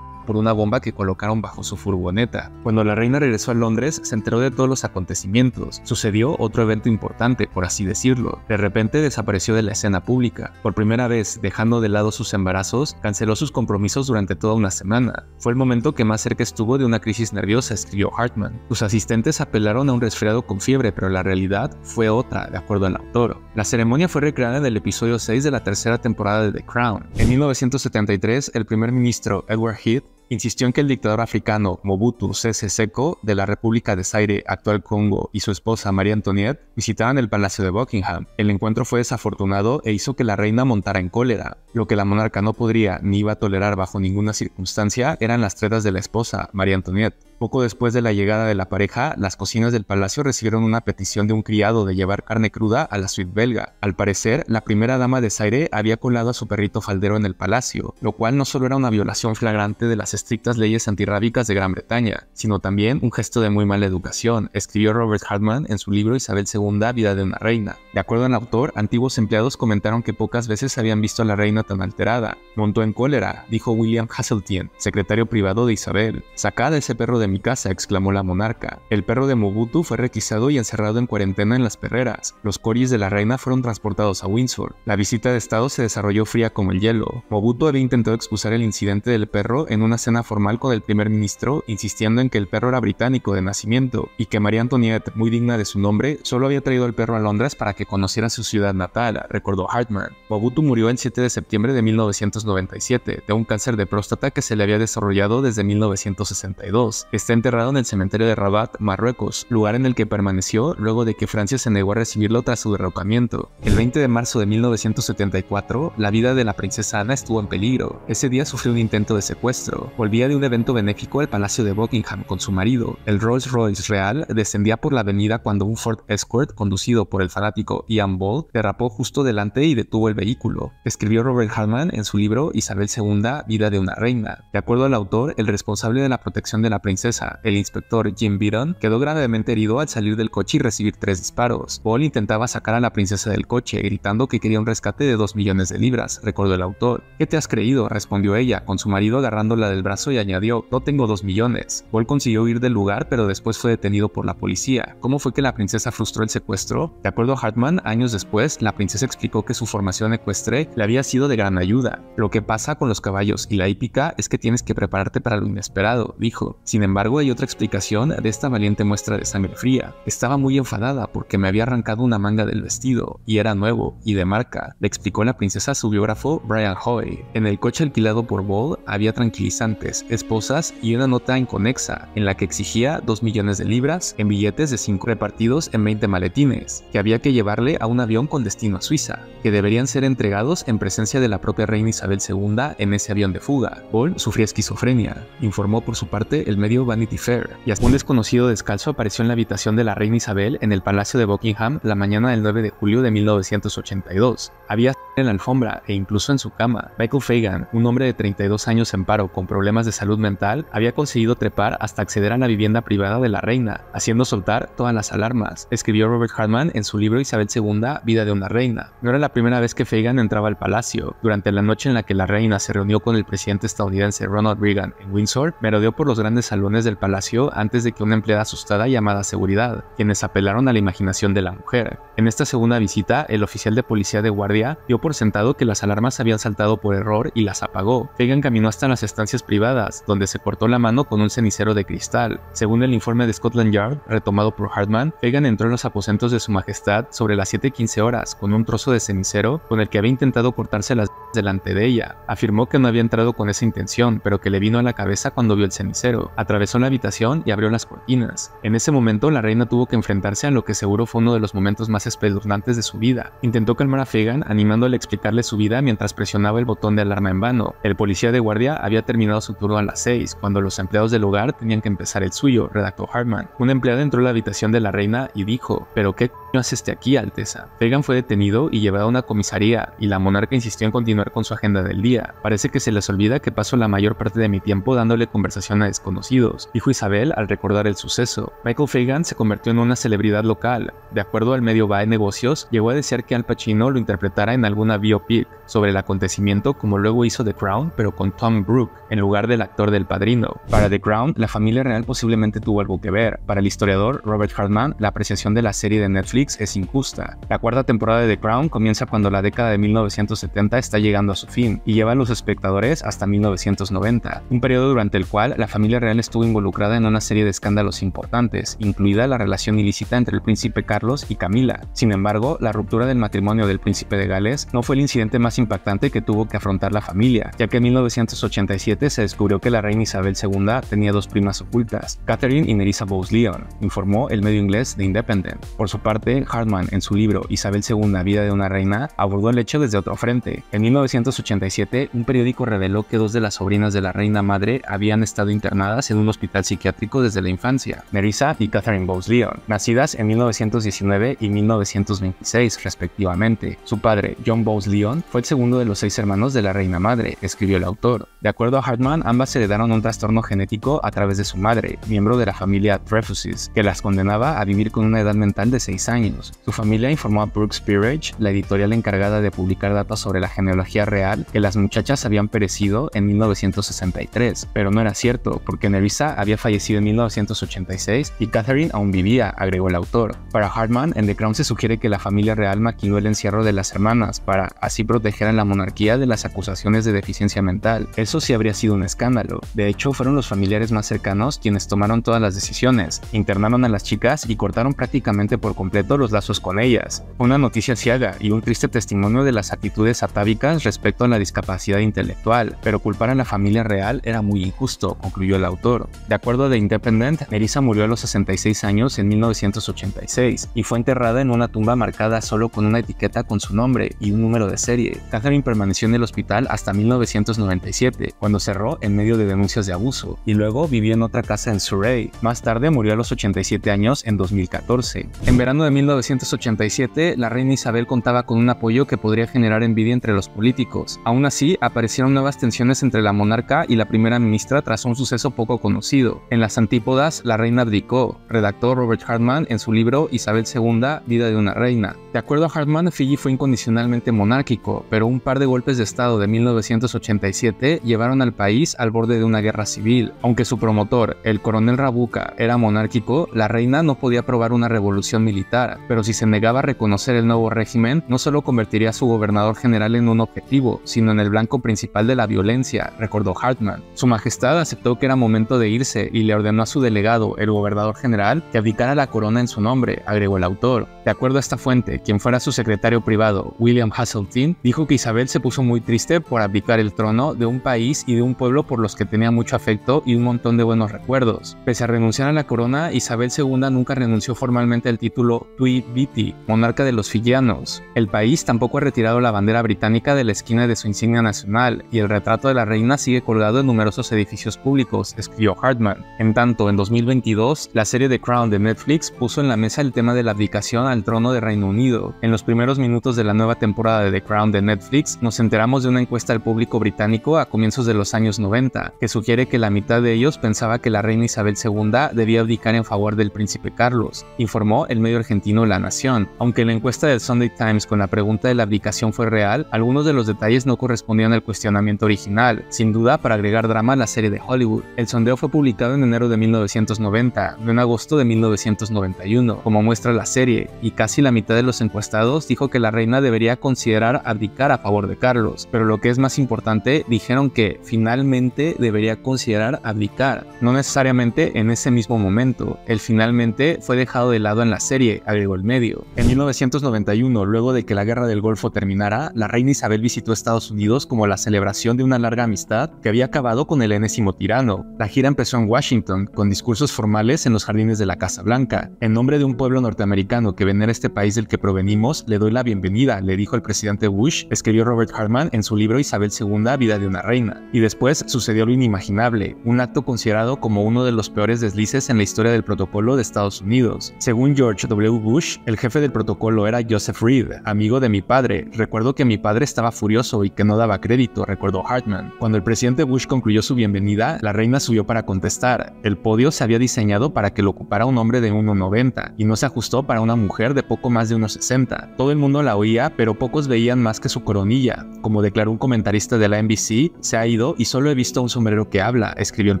por una bomba que colocaron bajo su furgoneta. Cuando la reina regresó a Londres, se enteró de todos los acontecimientos. Sucedió otro evento importante, por así decirlo. De repente desapareció de la escena pública. Por primera vez, dejando de lado sus embarazos, canceló sus compromisos durante toda una semana. Fue el momento que más cerca estuvo de una crisis nerviosa, escribió Hartman. Sus asistentes apelaron a un resfriado con fiebre, pero la realidad fue otra, de acuerdo al autor. La ceremonia fue recreada en el episodio 6 de la tercera temporada de The Crown. En 1973, el primer ministro Edward Heath insistió en que el dictador africano Mobutu Sese Seko de la República de Zaire, actual Congo, y su esposa María Antoniette visitaran el Palacio de Buckingham. El encuentro fue desafortunado e hizo que la reina montara en cólera. Lo que la monarca no podría ni iba a tolerar bajo ninguna circunstancia eran las tretas de la esposa, María Antoniette. Poco después de la llegada de la pareja, las cocinas del palacio recibieron una petición de un criado de llevar carne cruda a la suite belga. Al parecer, la primera dama de Zaire había colado a su perrito faldero en el palacio, lo cual no solo era una violación flagrante de las estrictas leyes antirrábicas de Gran Bretaña, sino también un gesto de muy mala educación, escribió Robert Hartman en su libro Isabel II, Vida de una reina. De acuerdo al autor, antiguos empleados comentaron que pocas veces habían visto a la reina tan alterada. Montó en cólera, dijo William Hasseltine, secretario privado de Isabel. Sacad a ese perro de mi casa, exclamó la monarca. El perro de Mobutu fue requisado y encerrado en cuarentena en las perreras. Los coris de la reina fueron transportados a Windsor. La visita de estado se desarrolló fría como el hielo. Mobutu había intentado excusar el incidente del perro en una cena formal con el primer ministro, insistiendo en que el perro era británico de nacimiento y que María Antoniette, muy digna de su nombre, solo había traído al perro a Londres para que conociera su ciudad natal, recordó Hartman. Mobutu murió el 7 de septiembre de 1997 de un cáncer de próstata que se le había desarrollado desde 1962. Está enterrado en el cementerio de Rabat, Marruecos, lugar en el que permaneció luego de que Francia se negó a recibirlo tras su derrocamiento. El 20 de marzo de 1974, la vida de la princesa Ana estuvo en peligro. Ese día sufrió un intento de secuestro. Volvía de un evento benéfico al Palacio de Buckingham con su marido. El Rolls Royce real descendía por la avenida cuando un Ford Escort, conducido por el fanático Ian Ball, derrapó justo delante y detuvo el vehículo. Escribió Robert Hartman en su libro Isabel II, Vida de una reina. De acuerdo al autor, el responsable de la protección de la princesa, el inspector Jim Beaton, quedó gravemente herido al salir del coche y recibir 3 disparos. Paul intentaba sacar a la princesa del coche, gritando que quería un rescate de 2 millones de libras, recordó el autor. ¿Qué te has creído?, respondió ella, con su marido agarrándola del brazo y añadió, no tengo 2 millones. Paul consiguió huir del lugar, pero después fue detenido por la policía. ¿Cómo fue que la princesa frustró el secuestro? De acuerdo a Hartman, años después, la princesa explicó que su formación ecuestre le había sido de gran ayuda. Lo que pasa con los caballos y la hípica es que tienes que prepararte para lo inesperado, dijo. Sin embargo, hay otra explicación de esta valiente muestra de sangre fría. Estaba muy enfadada porque me había arrancado una manga del vestido, y era nuevo, y de marca, le explicó la princesa a su biógrafo Brian Hoy. En el coche alquilado por Ball había tranquilizantes, esposas y una nota inconexa, en la que exigía 2 millones de libras en billetes de 5 repartidos en 20 maletines, que había que llevarle a un avión con destino a Suiza, que deberían ser entregados en presencia de la propia reina Isabel II en ese avión de fuga. Ball sufría esquizofrenia, informó por su parte el medio Vanity Fair, y un desconocido descalzo apareció en la habitación de la reina Isabel en el Palacio de Buckingham la mañana del 9 de julio de 1982. Había en la alfombra e incluso en su cama. Michael Fagan, un hombre de 32 años en paro con problemas de salud mental, había conseguido trepar hasta acceder a la vivienda privada de la reina, haciendo soltar todas las alarmas, escribió Robert Hartman en su libro Isabel II, Vida de una reina. No era la primera vez que Fagan entraba al palacio. Durante la noche en la que la reina se reunió con el presidente estadounidense Ronald Reagan en Windsor, merodeó por los grandes salones del palacio antes de que una empleada asustada llamara a seguridad, quienes apelaron a la imaginación de la mujer. En esta segunda visita, el oficial de policía de guardia dio por sentado que las alarmas habían saltado por error y las apagó. Fagan caminó hasta las estancias privadas, donde se cortó la mano con un cenicero de cristal. Según el informe de Scotland Yard, retomado por Hartman, Fagan entró en los aposentos de su majestad sobre las 7:15 horas con un trozo de cenicero con el que había intentado cortarse las delante de ella. Afirmó que no había entrado con esa intención, pero que le vino a la cabeza cuando vio el cenicero. A través Atravesó la habitación y abrió las cortinas. En ese momento, la reina tuvo que enfrentarse a lo que seguro fue uno de los momentos más espeluznantes de su vida. Intentó calmar a Fagin animándole a explicarle su vida mientras presionaba el botón de alarma en vano. El policía de guardia había terminado su turno a las 6, cuando los empleados del lugar tenían que empezar el suyo, redactó Hartman. Una empleada entró a la habitación de la reina y dijo: ¿pero qué hace aquí, Alteza? Fagin fue detenido y llevado a una comisaría, y la monarca insistió en continuar con su agenda del día. Parece que se les olvida que paso la mayor parte de mi tiempo dándole conversación a desconocidos, dijo Isabel al recordar el suceso. Michael Fagin se convirtió en una celebridad local. De acuerdo al medio VAE Negocios, llegó a desear que Al Pacino lo interpretara en alguna biopic sobre el acontecimiento, como luego hizo The Crown, pero con Tom Brooke, en lugar del actor del Padrino. Para The Crown, la familia real posiblemente tuvo algo que ver. Para el historiador Robert Hartman, la apreciación de la serie de Netflix es injusta. La cuarta temporada de The Crown comienza cuando la década de 1970 está llegando a su fin, y lleva a los espectadores hasta 1990, un periodo durante el cual la familia real estuvo involucrada en una serie de escándalos importantes, incluida la relación ilícita entre el príncipe Carlos y Camila. Sin embargo, la ruptura del matrimonio del príncipe de Gales no fue el incidente más impactante que tuvo que afrontar la familia, ya que en 1987 se descubrió que la reina Isabel II tenía dos primas ocultas, Catherine y Nerissa Bowes-Lyon, informó el medio inglés The Independent. Por su parte, Hartman, en su libro Isabel II, Vida de una reina, abordó el hecho desde otro frente. En 1987, un periódico reveló que dos de las sobrinas de la reina madre habían estado internadas en un hospital psiquiátrico desde la infancia, Nerissa y Catherine Bowes-Lyon, nacidas en 1919 y 1926 respectivamente. Su padre, John Bowes-Lyon, fue el segundo de los 6 hermanos de la reina madre, escribió el autor. De acuerdo a Hartman, ambas heredaron un trastorno genético a través de su madre, miembro de la familia Dreyfusis, que las condenaba a vivir con una edad mental de 6 años. Su familia informó a Brooks Peerage, la editorial encargada de publicar datos sobre la genealogía real, que las muchachas habían perecido en 1963, pero no era cierto, porque Nerissa había fallecido en 1986 y Catherine aún vivía, agregó el autor. Para Hartman, en The Crown se sugiere que la familia real maquinó el encierro de las hermanas para así proteger a la monarquía de las acusaciones de deficiencia mental. Eso sí habría sido un escándalo. De hecho, fueron los familiares más cercanos quienes tomaron todas las decisiones, internaron a las chicas y cortaron prácticamente por completo los lazos con ellas. Fue una noticia ciega y un triste testimonio de las actitudes atávicas respecto a la discapacidad intelectual, pero culpar a la familia real era muy injusto, concluyó el autor. De acuerdo a The Independent, Nerissa murió a los 66 años en 1986 y fue enterrada en una tumba marcada solo con una etiqueta con su nombre y un número de serie. Catherine permaneció en el hospital hasta 1997, cuando cerró en medio de denuncias de abuso, y luego vivió en otra casa en Surrey. Más tarde murió a los 87 años en 2014. En verano de 1987, la reina Isabel contaba con un apoyo que podría generar envidia entre los políticos. Aún así, aparecieron nuevas tensiones entre la monarca y la primera ministra tras un suceso poco conocido. En las antípodas, la reina abdicó, redactó Robert Hartman en su libro Isabel II, Vida de una reina. De acuerdo a Hartman, Fiji fue incondicionalmente monárquico, pero un par de golpes de estado de 1987 llevaron al país al borde de una guerra civil. Aunque su promotor, el coronel Rabuka, era monárquico, la reina no podía aprobar una revolución militar, pero si se negaba a reconocer el nuevo régimen, no solo convertiría a su gobernador general en un objetivo, sino en el blanco principal de la violencia, recordó Hartman. Su majestad aceptó que era momento de irse y le ordenó a su delegado, el gobernador general, que abdicara la corona en su nombre, agregó el autor. De acuerdo a esta fuente, quien fuera su secretario privado, William Hasseltine, dijo que Isabel se puso muy triste por abdicar el trono de un país y de un pueblo por los que tenía mucho afecto y un montón de buenos recuerdos. Pese a renunciar a la corona, Isabel II nunca renunció formalmente al título Tui Viti, monarca de los fijianos. El país tampoco ha retirado la bandera británica de la esquina de su insignia nacional, y el retrato de la reina sigue colgado en numerosos edificios públicos, escribió Hartman. En tanto, en 2022, la serie The Crown de Netflix puso en la mesa el tema de la abdicación al trono de Reino Unido. En los primeros minutos de la nueva temporada de The Crown de Netflix, nos enteramos de una encuesta al público británico a comienzos de los años 90, que sugiere que la mitad de ellos pensaba que la reina Isabel II debía abdicar en favor del príncipe Carlos, informó el medio argentino La Nación. Aunque la encuesta del Sunday Times con la pregunta de la abdicación fue real, algunos de los detalles no correspondían al cuestionamiento original, sin duda para agregar drama a la serie de Hollywood. El sondeo fue publicado en enero de 1990, no en agosto de 1991, como muestra la serie, y casi la mitad de los encuestados dijo que la reina debería considerar abdicar a favor de Carlos, pero lo que es más importante, dijeron que finalmente debería considerar abdicar, no necesariamente en ese mismo momento. El finalmente fue dejado de lado en la serie, agregó agregó el medio. En 1991, luego de que la Guerra del Golfo terminara, la reina Isabel visitó Estados Unidos como la celebración de una larga amistad que había acabado con el enésimo tirano. La gira empezó en Washington, con discursos formales en los jardines de la Casa Blanca. En nombre de un pueblo norteamericano que venera este país del que provenimos, le doy la bienvenida, le dijo el presidente Bush, escribió Robert Hartman en su libro Isabel II, Vida de una Reina. Y después sucedió lo inimaginable, un acto considerado como uno de los peores deslices en la historia del protocolo de Estados Unidos. Según George W. Bush, el jefe del protocolo era Joseph Reed, amigo de mi padre. Recuerdo que mi padre estaba furioso y que no daba crédito, recordó Hartman. Cuando el presidente Bush concluyó su bienvenida, la reina subió para contestar. El podio se había diseñado para que lo ocupara un hombre de 1,90 y no se ajustó para una mujer de poco más de 1,60. Todo el mundo la oía, pero pocos veían más que su coronilla. Como declaró un comentarista de la NBC, se ha ido y solo he visto un sombrero que habla, escribió el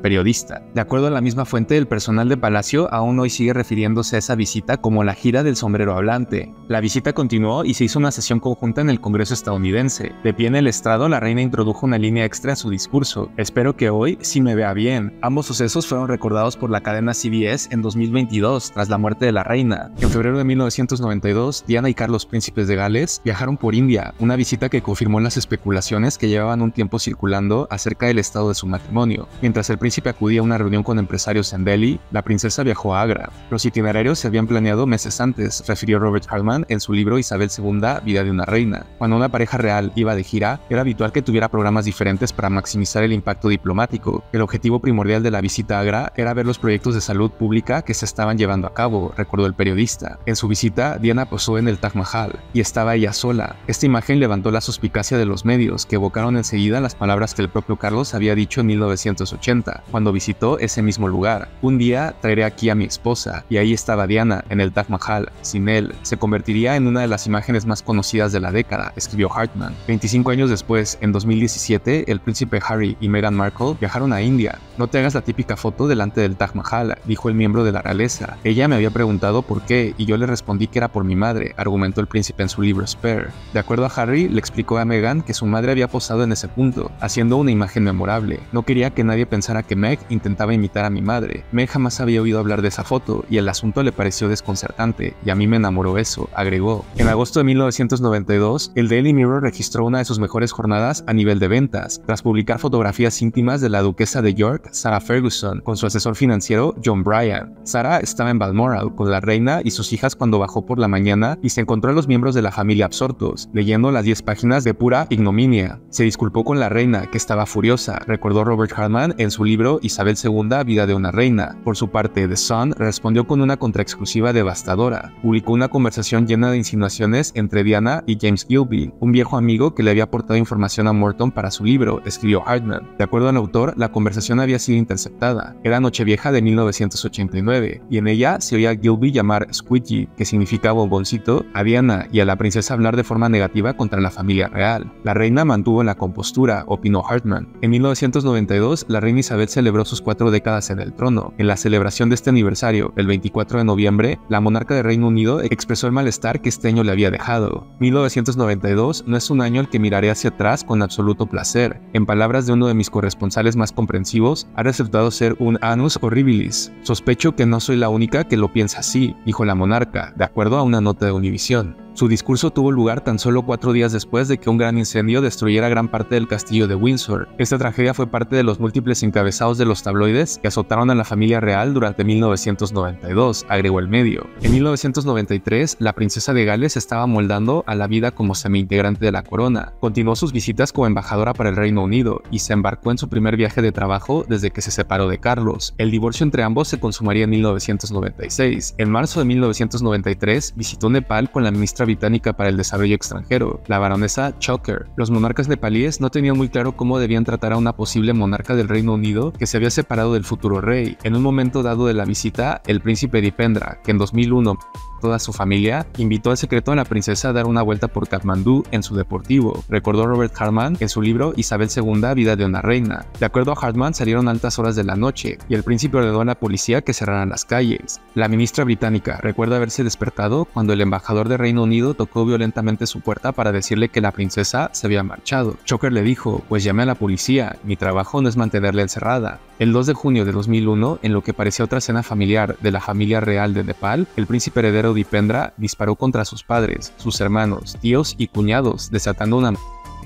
periodista. De acuerdo a la misma fuente, el personal de Palacio aún hoy sigue refiriéndose a esa visita como la gira del sombrero hablante. La visita continuó y se hizo una sesión conjunta en el Congreso estadounidense. De pie en el estrado, la reina introdujo una línea extra en su discurso. Espero que hoy sí me vea bien. Ambos sucesos fueron recordados por la cadena CBS en 2022, tras la muerte de la reina. En febrero de 1992, Diana y Carlos, príncipes de Gales, viajaron por India, una visita que confirmó las especulaciones que llevaban un tiempo circulando acerca del estado de su matrimonio. Mientras el príncipe acudía a una reunión con empresarios en Delhi, la princesa viajó a Agra. Los itinerarios se habían planeado meses antes, refirió Robert Hartman en su libro Isabel II, Vida de una Reina. Cuando una pareja real iba de gira, era habitual que tuviera programas diferentes para maximizar el impacto diplomático. El objetivo primordial de la visita a Agra era ver los proyectos de salud pública que se estaban llevando a cabo, recordó el periodista. En su visita, Diana posó en el Taj Mahal, y estaba ella sola. Esta imagen levantó la suspicacia de los medios, que evocaron enseguida las palabras que el propio Carlos había dicho en 1980, cuando visitó ese mismo lugar. Un día traeré aquí a mi esposa, y ahí estaba Diana, en el Taj Mahal. Sin él, se convertiría en una de las imágenes más conocidas de la década, escribió Hartman. 25 años después, en 2017, el príncipe Harry y Meghan Markle viajaron a India. No te hagas la típica foto delante del Taj Mahal, dijo el miembro de la realeza. Ella me había preguntado por qué, y yo le respondí que era por mi madre, argumentó el príncipe en su libro Spare. De acuerdo a Harry, le explicó a Meghan que su madre había posado en ese punto, haciendo una imagen memorable. No quería que nadie pensara que Meg intentaba imitar a mi madre. Meg jamás había oído hablar de esa foto, y el asunto le pareció desconcertante, y a mí me enamoró eso, agregó. En agosto de 1992, el Daily Mirror registró una de sus mejores jornadas a nivel de ventas, tras publicar fotografías íntimas de la duquesa de York, Sarah Ferguson, con su asesor financiero John Bryan. Sarah estaba en Balmoral con la reina y sus hijas cuando bajó por la mañana y se encontró a los miembros de la familia absortos, leyendo las 10 páginas de pura ignominia. Se disculpó con la reina, que estaba furiosa, recordó Robert Hartman en su libro Isabel II, Vida de una Reina. Por su parte, The Sun respondió con una contraexclusiva devastadora. Publicó una conversación llena de insinuaciones entre Diana y James Gilby, un viejo amigo que le había aportado información a Morton para su libro, escribió Hartman. De acuerdo al autor, la conversación había sido interceptada. Era Nochevieja de 1989, y en ella se oía a Gilby llamar Squidgy, que significa bomboncito, a Diana y a la princesa hablar de forma negativa contra la familia real. La reina mantuvo la compostura, opinó Hartman. En 1992, la reina Isabel celebró sus 4 décadas en el trono. En la celebración de este aniversario, el 24 de noviembre, la monarca de Reino Unido expresó el malestar que este año le había dejado. 1992 no es un año al que miraré hacia atrás con absoluto placer. En palabras de uno de mis corresponsales más comprensivos, ha resultado ser un annus horribilis. Sospecho que no soy la única que lo piensa así, dijo la monarca, de acuerdo a una nota de Univision. Su discurso tuvo lugar tan solo 4 días después de que un gran incendio destruyera gran parte del castillo de Windsor. Esta tragedia fue parte de los múltiples encabezados de los tabloides que azotaron a la familia real durante 1992, agregó el medio. En 1993, la princesa de Gales estaba moldando a la vida como semi-integrante de la corona. Continuó sus visitas como embajadora para el Reino Unido y se embarcó en su primer viaje de trabajo desde que se separó de Carlos. El divorcio entre ambos se consumaría en 1996. En marzo de 1993, visitó Nepal con la ministra británica para el desarrollo extranjero, la baronesa Choker. Los monarcas nepalíes no tenían muy claro cómo debían tratar a una posible monarca del Reino Unido que se había separado del futuro rey. En un momento dado de la visita, el príncipe Dipendra, que en 2001 toda su familia, invitó al secreto a la princesa a dar una vuelta por Katmandú en su deportivo, recordó Robert Hartman en su libro Isabel II, Vida de una Reina. De acuerdo a Hartman, salieron altas horas de la noche y el príncipe ordenó a la policía que cerraran las calles. La ministra británica recuerda haberse despertado cuando el embajador de Reino Unido Unido tocó violentamente su puerta para decirle que la princesa se había marchado. Choker le dijo: pues llame a la policía, mi trabajo no es mantenerla encerrada. El 2 de junio de 2001, en lo que parecía otra cena familiar de la familia real de Nepal, el príncipe heredero Dipendra disparó contra sus padres, sus hermanos, tíos y cuñados, desatando una...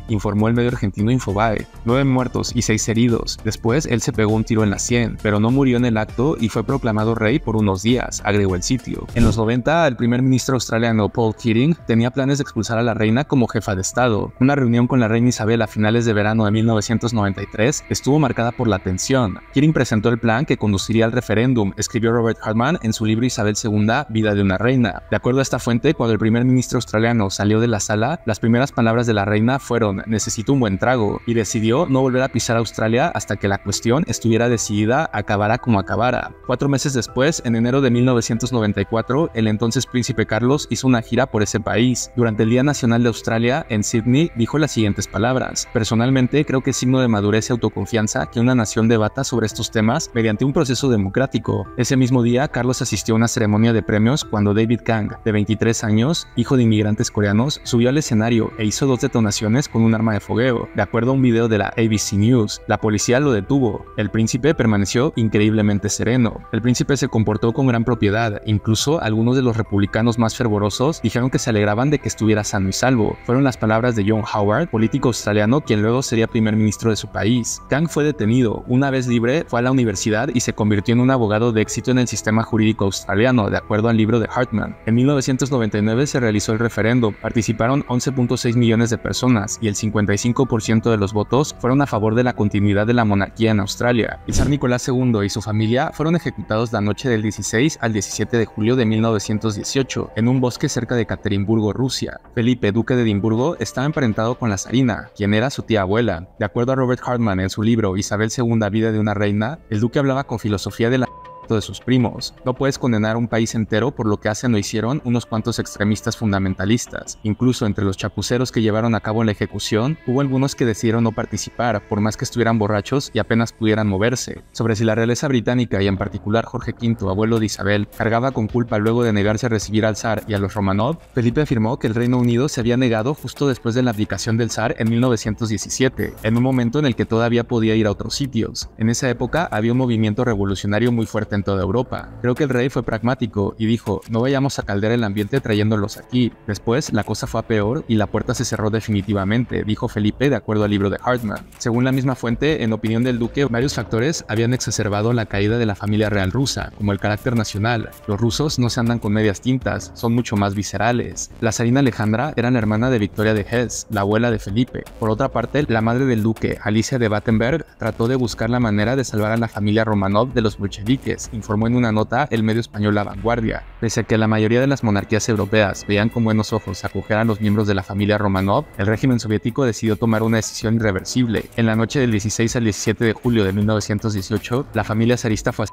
informó el medio argentino Infobae. 9 muertos y 6 heridos. Después, él se pegó un tiro en la sien, pero no murió en el acto y fue proclamado rey por unos días, agregó el sitio. En los 90, el primer ministro australiano Paul Keating tenía planes de expulsar a la reina como jefa de estado. Una reunión con la reina Isabel a finales de verano de 1993 estuvo marcada por la tensión. Keating presentó el plan que conduciría al referéndum, escribió Robert Hartman en su libro Isabel II, Vida de una reina. De acuerdo a esta fuente, cuando el primer ministro australiano salió de la sala, las primeras palabras de la reina fueron: necesito un buen trago, y decidió no volver a pisar Australia hasta que la cuestión estuviera decidida, acabara como acabara. 4 meses después, en enero de 1994, el entonces príncipe Carlos hizo una gira por ese país. Durante el Día Nacional de Australia, en Sydney, dijo las siguientes palabras: personalmente creo que es signo de madurez y autoconfianza que una nación debata sobre estos temas mediante un proceso democrático. Ese mismo día, Carlos asistió a una ceremonia de premios cuando David Kang, de 23 años, hijo de inmigrantes coreanos, subió al escenario e hizo 2 detonaciones con un arma de fogueo. De acuerdo a un video de la ABC News, la policía lo detuvo. El príncipe permaneció increíblemente sereno. El príncipe se comportó con gran propiedad. Incluso algunos de los republicanos más fervorosos dijeron que se alegraban de que estuviera sano y salvo. Fueron las palabras de John Howard, político australiano quien luego sería primer ministro de su país. Kang fue detenido. Una vez libre, fue a la universidad y se convirtió en un abogado de éxito en el sistema jurídico australiano, de acuerdo al libro de Hartman. En 1999 se realizó el referéndum. Participaron 11.6 millones de personas y el 55% de los votos fueron a favor de la continuidad de la monarquía en Australia. El zar Nicolás II y su familia fueron ejecutados la noche del 16 al 17 de julio de 1918 en un bosque cerca de Ekaterimburgo, Rusia. Felipe, duque de Edimburgo, estaba emparentado con la zarina, quien era su tía abuela. De acuerdo a Robert Hartman en su libro Isabel II, Vida de una reina, el duque hablaba con filosofía de la de sus primos. No puedes condenar a un país entero por lo que hacen o hicieron unos cuantos extremistas fundamentalistas. Incluso entre los chapuceros que llevaron a cabo la ejecución, hubo algunos que decidieron no participar, por más que estuvieran borrachos y apenas pudieran moverse. Sobre si la realeza británica y en particular Jorge V, abuelo de Isabel, cargaba con culpa luego de negarse a recibir al zar y a los Romanov, Felipe afirmó que el Reino Unido se había negado justo después de la abdicación del zar en 1917, en un momento en el que todavía podía ir a otros sitios. En esa época había un movimiento revolucionario muy fuerte en toda Europa. Creo que el rey fue pragmático y dijo: no vayamos a caldear el ambiente trayéndolos aquí. Después, la cosa fue a peor y la puerta se cerró definitivamente, dijo Felipe de acuerdo al libro de Hartman. Según la misma fuente, en opinión del duque, varios factores habían exacerbado la caída de la familia real rusa, como el carácter nacional. Los rusos no se andan con medias tintas, son mucho más viscerales. La zarina Alejandra era la hermana de Victoria de Hesse, la abuela de Felipe. Por otra parte, la madre del duque, Alicia de Battenberg, trató de buscar la manera de salvar a la familia Romanov de los bolcheviques, informó en una nota el medio español La Vanguardia. Pese a que la mayoría de las monarquías europeas veían con buenos ojos acoger a los miembros de la familia Romanov, el régimen soviético decidió tomar una decisión irreversible. En la noche del 16 al 17 de julio de 1918, la familia zarista fue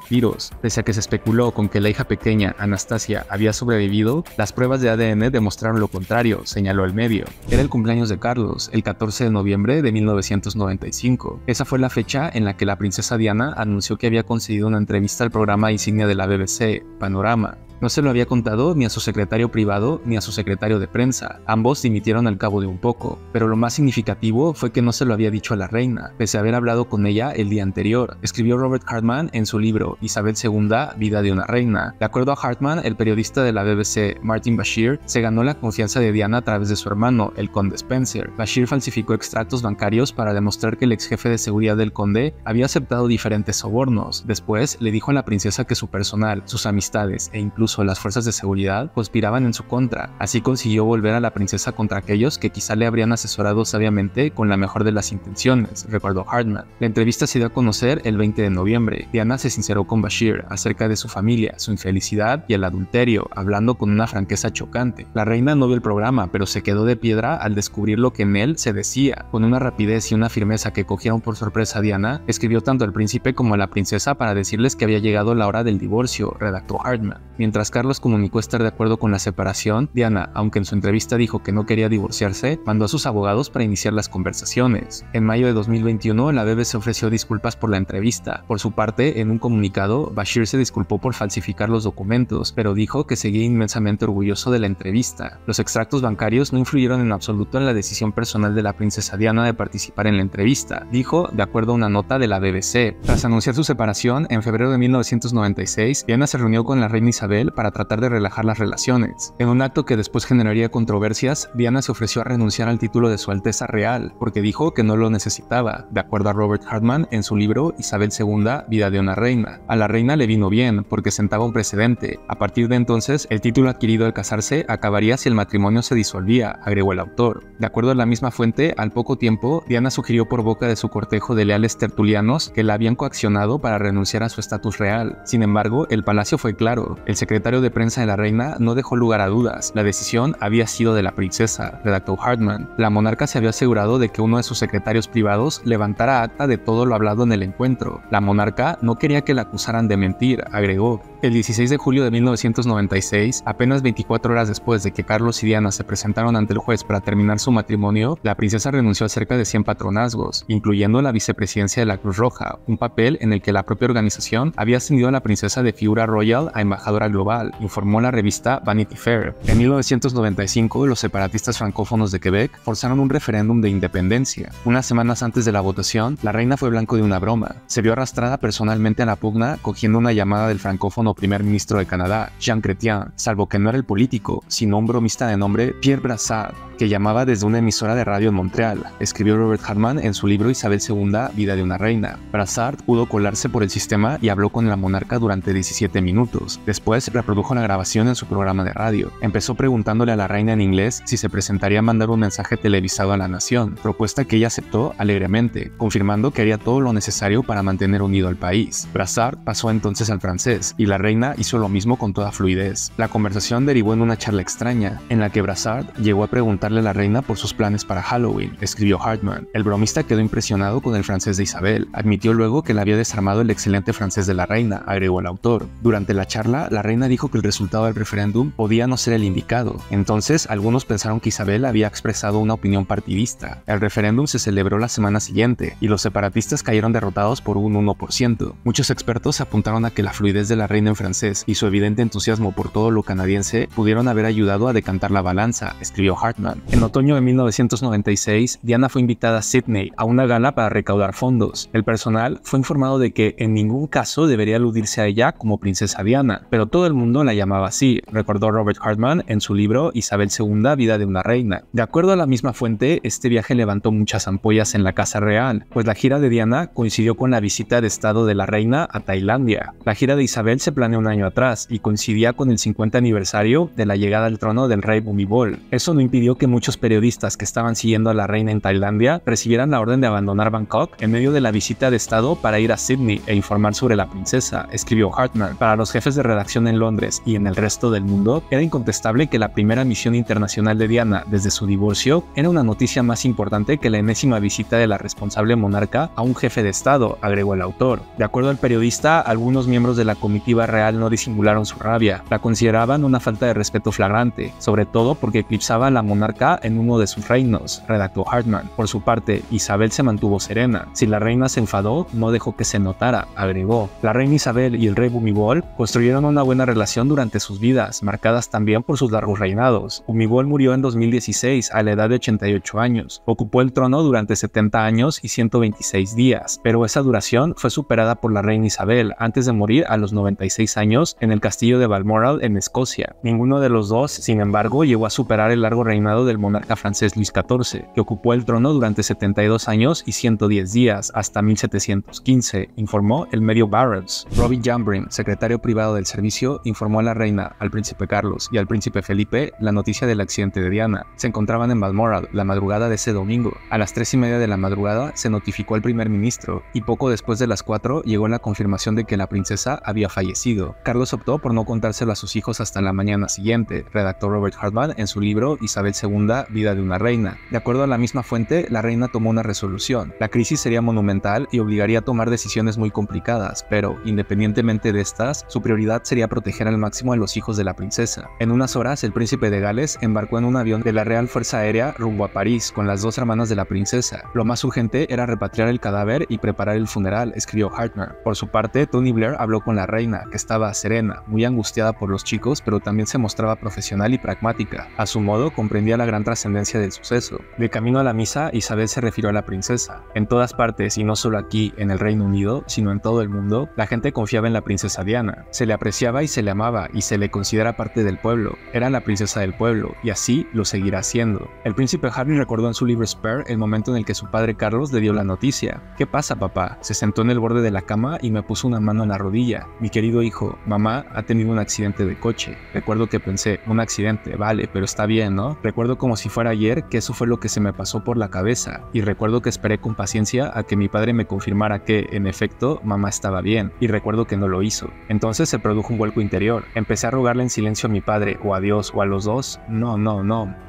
tiros. Pese a que se especuló con que la hija pequeña, Anastasia, había sobrevivido, las pruebas de ADN demostraron lo contrario, señaló el medio. Era el cumpleaños de Carlos, el 14 de noviembre de 1995. Esa fue la fecha en la que la princesa Diana anunció que había concedido una entrevista al programa insignia de la BBC, Panorama. No se lo había contado ni a su secretario privado ni a su secretario de prensa. Ambos dimitieron al cabo de un poco, pero lo más significativo fue que no se lo había dicho a la reina, pese a haber hablado con ella el día anterior, escribió Robert Hartman en su libro Isabel II, Vida de una reina. De acuerdo a Hartman, el periodista de la BBC, Martin Bashir, se ganó la confianza de Diana a través de su hermano, el conde Spencer. Bashir falsificó extractos bancarios para demostrar que el ex jefe de seguridad del conde había aceptado diferentes sobornos. Después le dijo a la princesa que su personal, sus amistades e incluso las fuerzas de seguridad conspiraban en su contra. Así consiguió volver a la princesa contra aquellos que quizá le habrían asesorado sabiamente con la mejor de las intenciones, recordó Hartman. La entrevista se dio a conocer el 20 de noviembre. Diana se sinceró con Bashir acerca de su familia, su infelicidad y el adulterio, hablando con una franqueza chocante. La reina no vio el programa, pero se quedó de piedra al descubrir lo que en él se decía. Con una rapidez y una firmeza que cogieron por sorpresa a Diana, escribió tanto al príncipe como a la princesa para decirles que había llegado la hora del divorcio, redactó Hartman. Mientras Mientras Carlos comunicó estar de acuerdo con la separación, Diana, aunque en su entrevista dijo que no quería divorciarse, mandó a sus abogados para iniciar las conversaciones. En mayo de 2021, la BBC ofreció disculpas por la entrevista. Por su parte, en un comunicado, Bashir se disculpó por falsificar los documentos, pero dijo que seguía inmensamente orgulloso de la entrevista. Los extractos bancarios no influyeron en absoluto en la decisión personal de la princesa Diana de participar en la entrevista, dijo, de acuerdo a una nota de la BBC. Tras anunciar su separación, en febrero de 1996, Diana se reunió con la reina Isabel para tratar de relajar las relaciones. En un acto que después generaría controversias, Diana se ofreció a renunciar al título de Su Alteza Real, porque dijo que no lo necesitaba, de acuerdo a Robert Hartman en su libro Isabel II, Vida de una Reina. A la reina le vino bien, porque sentaba un precedente. A partir de entonces, el título adquirido al casarse acabaría si el matrimonio se disolvía, agregó el autor. De acuerdo a la misma fuente, al poco tiempo, Diana sugirió por boca de su cortejo de leales tertulianos que la habían coaccionado para renunciar a su estatus real. Sin embargo, el palacio fue claro. El secretario de prensa de la reina no dejó lugar a dudas. La decisión había sido de la princesa, redactó Hartman. La monarca se había asegurado de que uno de sus secretarios privados levantara acta de todo lo hablado en el encuentro. La monarca no quería que la acusaran de mentir, agregó. El 16 de julio de 1996, apenas 24 horas después de que Carlos y Diana se presentaron ante el juez para terminar su matrimonio, la princesa renunció a cerca de 100 patronazgos, incluyendo la vicepresidencia de la Cruz Roja, un papel en el que la propia organización había ascendido a la princesa de figura royal a embajadora global, informó la revista Vanity Fair. En 1995, los separatistas francófonos de Quebec forzaron un referéndum de independencia. Unas semanas antes de la votación, la reina fue blanco de una broma. Se vio arrastrada personalmente a la pugna cogiendo una llamada del francófono primer ministro de Canadá, Jean Chrétien, salvo que no era el político, sino un bromista de nombre Pierre Brassard, que llamaba desde una emisora de radio en Montreal, escribió Robert Hartman en su libro Isabel II, Vida de una Reina. Brassard pudo colarse por el sistema y habló con la monarca durante 17 minutos. Después reprodujo la grabación en su programa de radio. Empezó preguntándole a la reina en inglés si se presentaría a mandar un mensaje televisado a la nación, propuesta que ella aceptó alegremente, confirmando que haría todo lo necesario para mantener unido al país. Brassard pasó entonces al francés, y la reina hizo lo mismo con toda fluidez. La conversación derivó en una charla extraña, en la que Brassard llegó a preguntarle a la reina por sus planes para Halloween, escribió Hartman. El bromista quedó impresionado con el francés de Isabel. Admitió luego que la había desarmado el excelente francés de la reina, agregó el autor. Durante la charla, la reina dijo que el resultado del referéndum podía no ser el indicado. Entonces, algunos pensaron que Isabel había expresado una opinión partidista. El referéndum se celebró la semana siguiente, y los separatistas cayeron derrotados por un 1%. Muchos expertos apuntaron a que la fluidez de la reina en francés y su evidente entusiasmo por todo lo canadiense pudieron haber ayudado a decantar la balanza, escribió Hartman. En otoño de 1996, Diana fue invitada a Sydney a una gala para recaudar fondos. El personal fue informado de que en ningún caso debería aludirse a ella como princesa Diana, pero todo el mundo la llamaba así, recordó Robert Hartman en su libro Isabel II, Vida de una Reina. De acuerdo a la misma fuente, este viaje levantó muchas ampollas en la Casa Real, pues la gira de Diana coincidió con la visita de estado de la reina a Tailandia. La gira de Isabel se planeó un año atrás y coincidía con el 50 aniversario de la llegada al trono del rey Bhumibol. Eso no impidió que muchos periodistas que estaban siguiendo a la reina en Tailandia recibieran la orden de abandonar Bangkok en medio de la visita de estado para ir a Sydney e informar sobre la princesa, escribió Hartman. Para los jefes de redacción en Londres y en el resto del mundo, era incontestable que la primera misión internacional de Diana desde su divorcio era una noticia más importante que la enésima visita de la responsable monarca a un jefe de estado, agregó el autor. De acuerdo al periodista, algunos miembros de la comitiva real no disimularon su rabia. La consideraban una falta de respeto flagrante, sobre todo porque eclipsaba a la monarca en uno de sus reinos, redactó Hartman. Por su parte, Isabel se mantuvo serena. Si la reina se enfadó, no dejó que se notara, agregó. La reina Isabel y el rey Bhumibol construyeron una buena relación durante sus vidas, marcadas también por sus largos reinados. Bhumibol murió en 2016 a la edad de 88 años. Ocupó el trono durante 70 años y 126 días, pero esa duración fue superada por la reina Isabel antes de morir a los 96 años en el castillo de Balmoral en Escocia. Ninguno de los dos, sin embargo, llegó a superar el largo reinado del monarca francés Luis XIV, que ocupó el trono durante 72 años y 110 días hasta 1715, informó el medio Barron's. Robbie Jambrin, secretario privado del servicio, informó a la reina, al príncipe Carlos y al príncipe Felipe la noticia del accidente de Diana. Se encontraban en Balmoral la madrugada de ese domingo. A las 3:30 de la madrugada se notificó al primer ministro y poco después de las 4 llegó la confirmación de que la princesa había fallecido. sido. Carlos optó por no contárselo a sus hijos hasta la mañana siguiente, redactó Robert Hartman en su libro Isabel II, Vida de una reina. De acuerdo a la misma fuente, la reina tomó una resolución. La crisis sería monumental y obligaría a tomar decisiones muy complicadas, pero, independientemente de estas, su prioridad sería proteger al máximo a los hijos de la princesa. En unas horas, el príncipe de Gales embarcó en un avión de la Real Fuerza Aérea rumbo a París con las dos hermanas de la princesa. Lo más urgente era repatriar el cadáver y preparar el funeral, escribió Hartman. Por su parte, Tony Blair habló con la reina, que estaba serena, muy angustiada por los chicos, pero también se mostraba profesional y pragmática. A su modo, comprendía la gran trascendencia del suceso. De camino a la misa, Isabel se refirió a la princesa. En todas partes, y no solo aquí, en el Reino Unido, sino en todo el mundo, la gente confiaba en la princesa Diana. Se le apreciaba y se le amaba, y se le considera parte del pueblo. Era la princesa del pueblo, y así lo seguirá siendo. El príncipe Harry recordó en su libro Spare el momento en el que su padre Carlos le dio la noticia. ¿Qué pasa, papá? Se sentó en el borde de la cama y me puso una mano en la rodilla. Mi querido hijo, mamá ha tenido un accidente de coche. Recuerdo que pensé, un accidente, vale, pero está bien, ¿no? Recuerdo como si fuera ayer que eso fue lo que se me pasó por la cabeza, y recuerdo que esperé con paciencia a que mi padre me confirmara que, en efecto, mamá estaba bien, y recuerdo que no lo hizo. Entonces se produjo un vuelco interior. Empecé a rogarle en silencio a mi padre, o a Dios, o a los dos. No.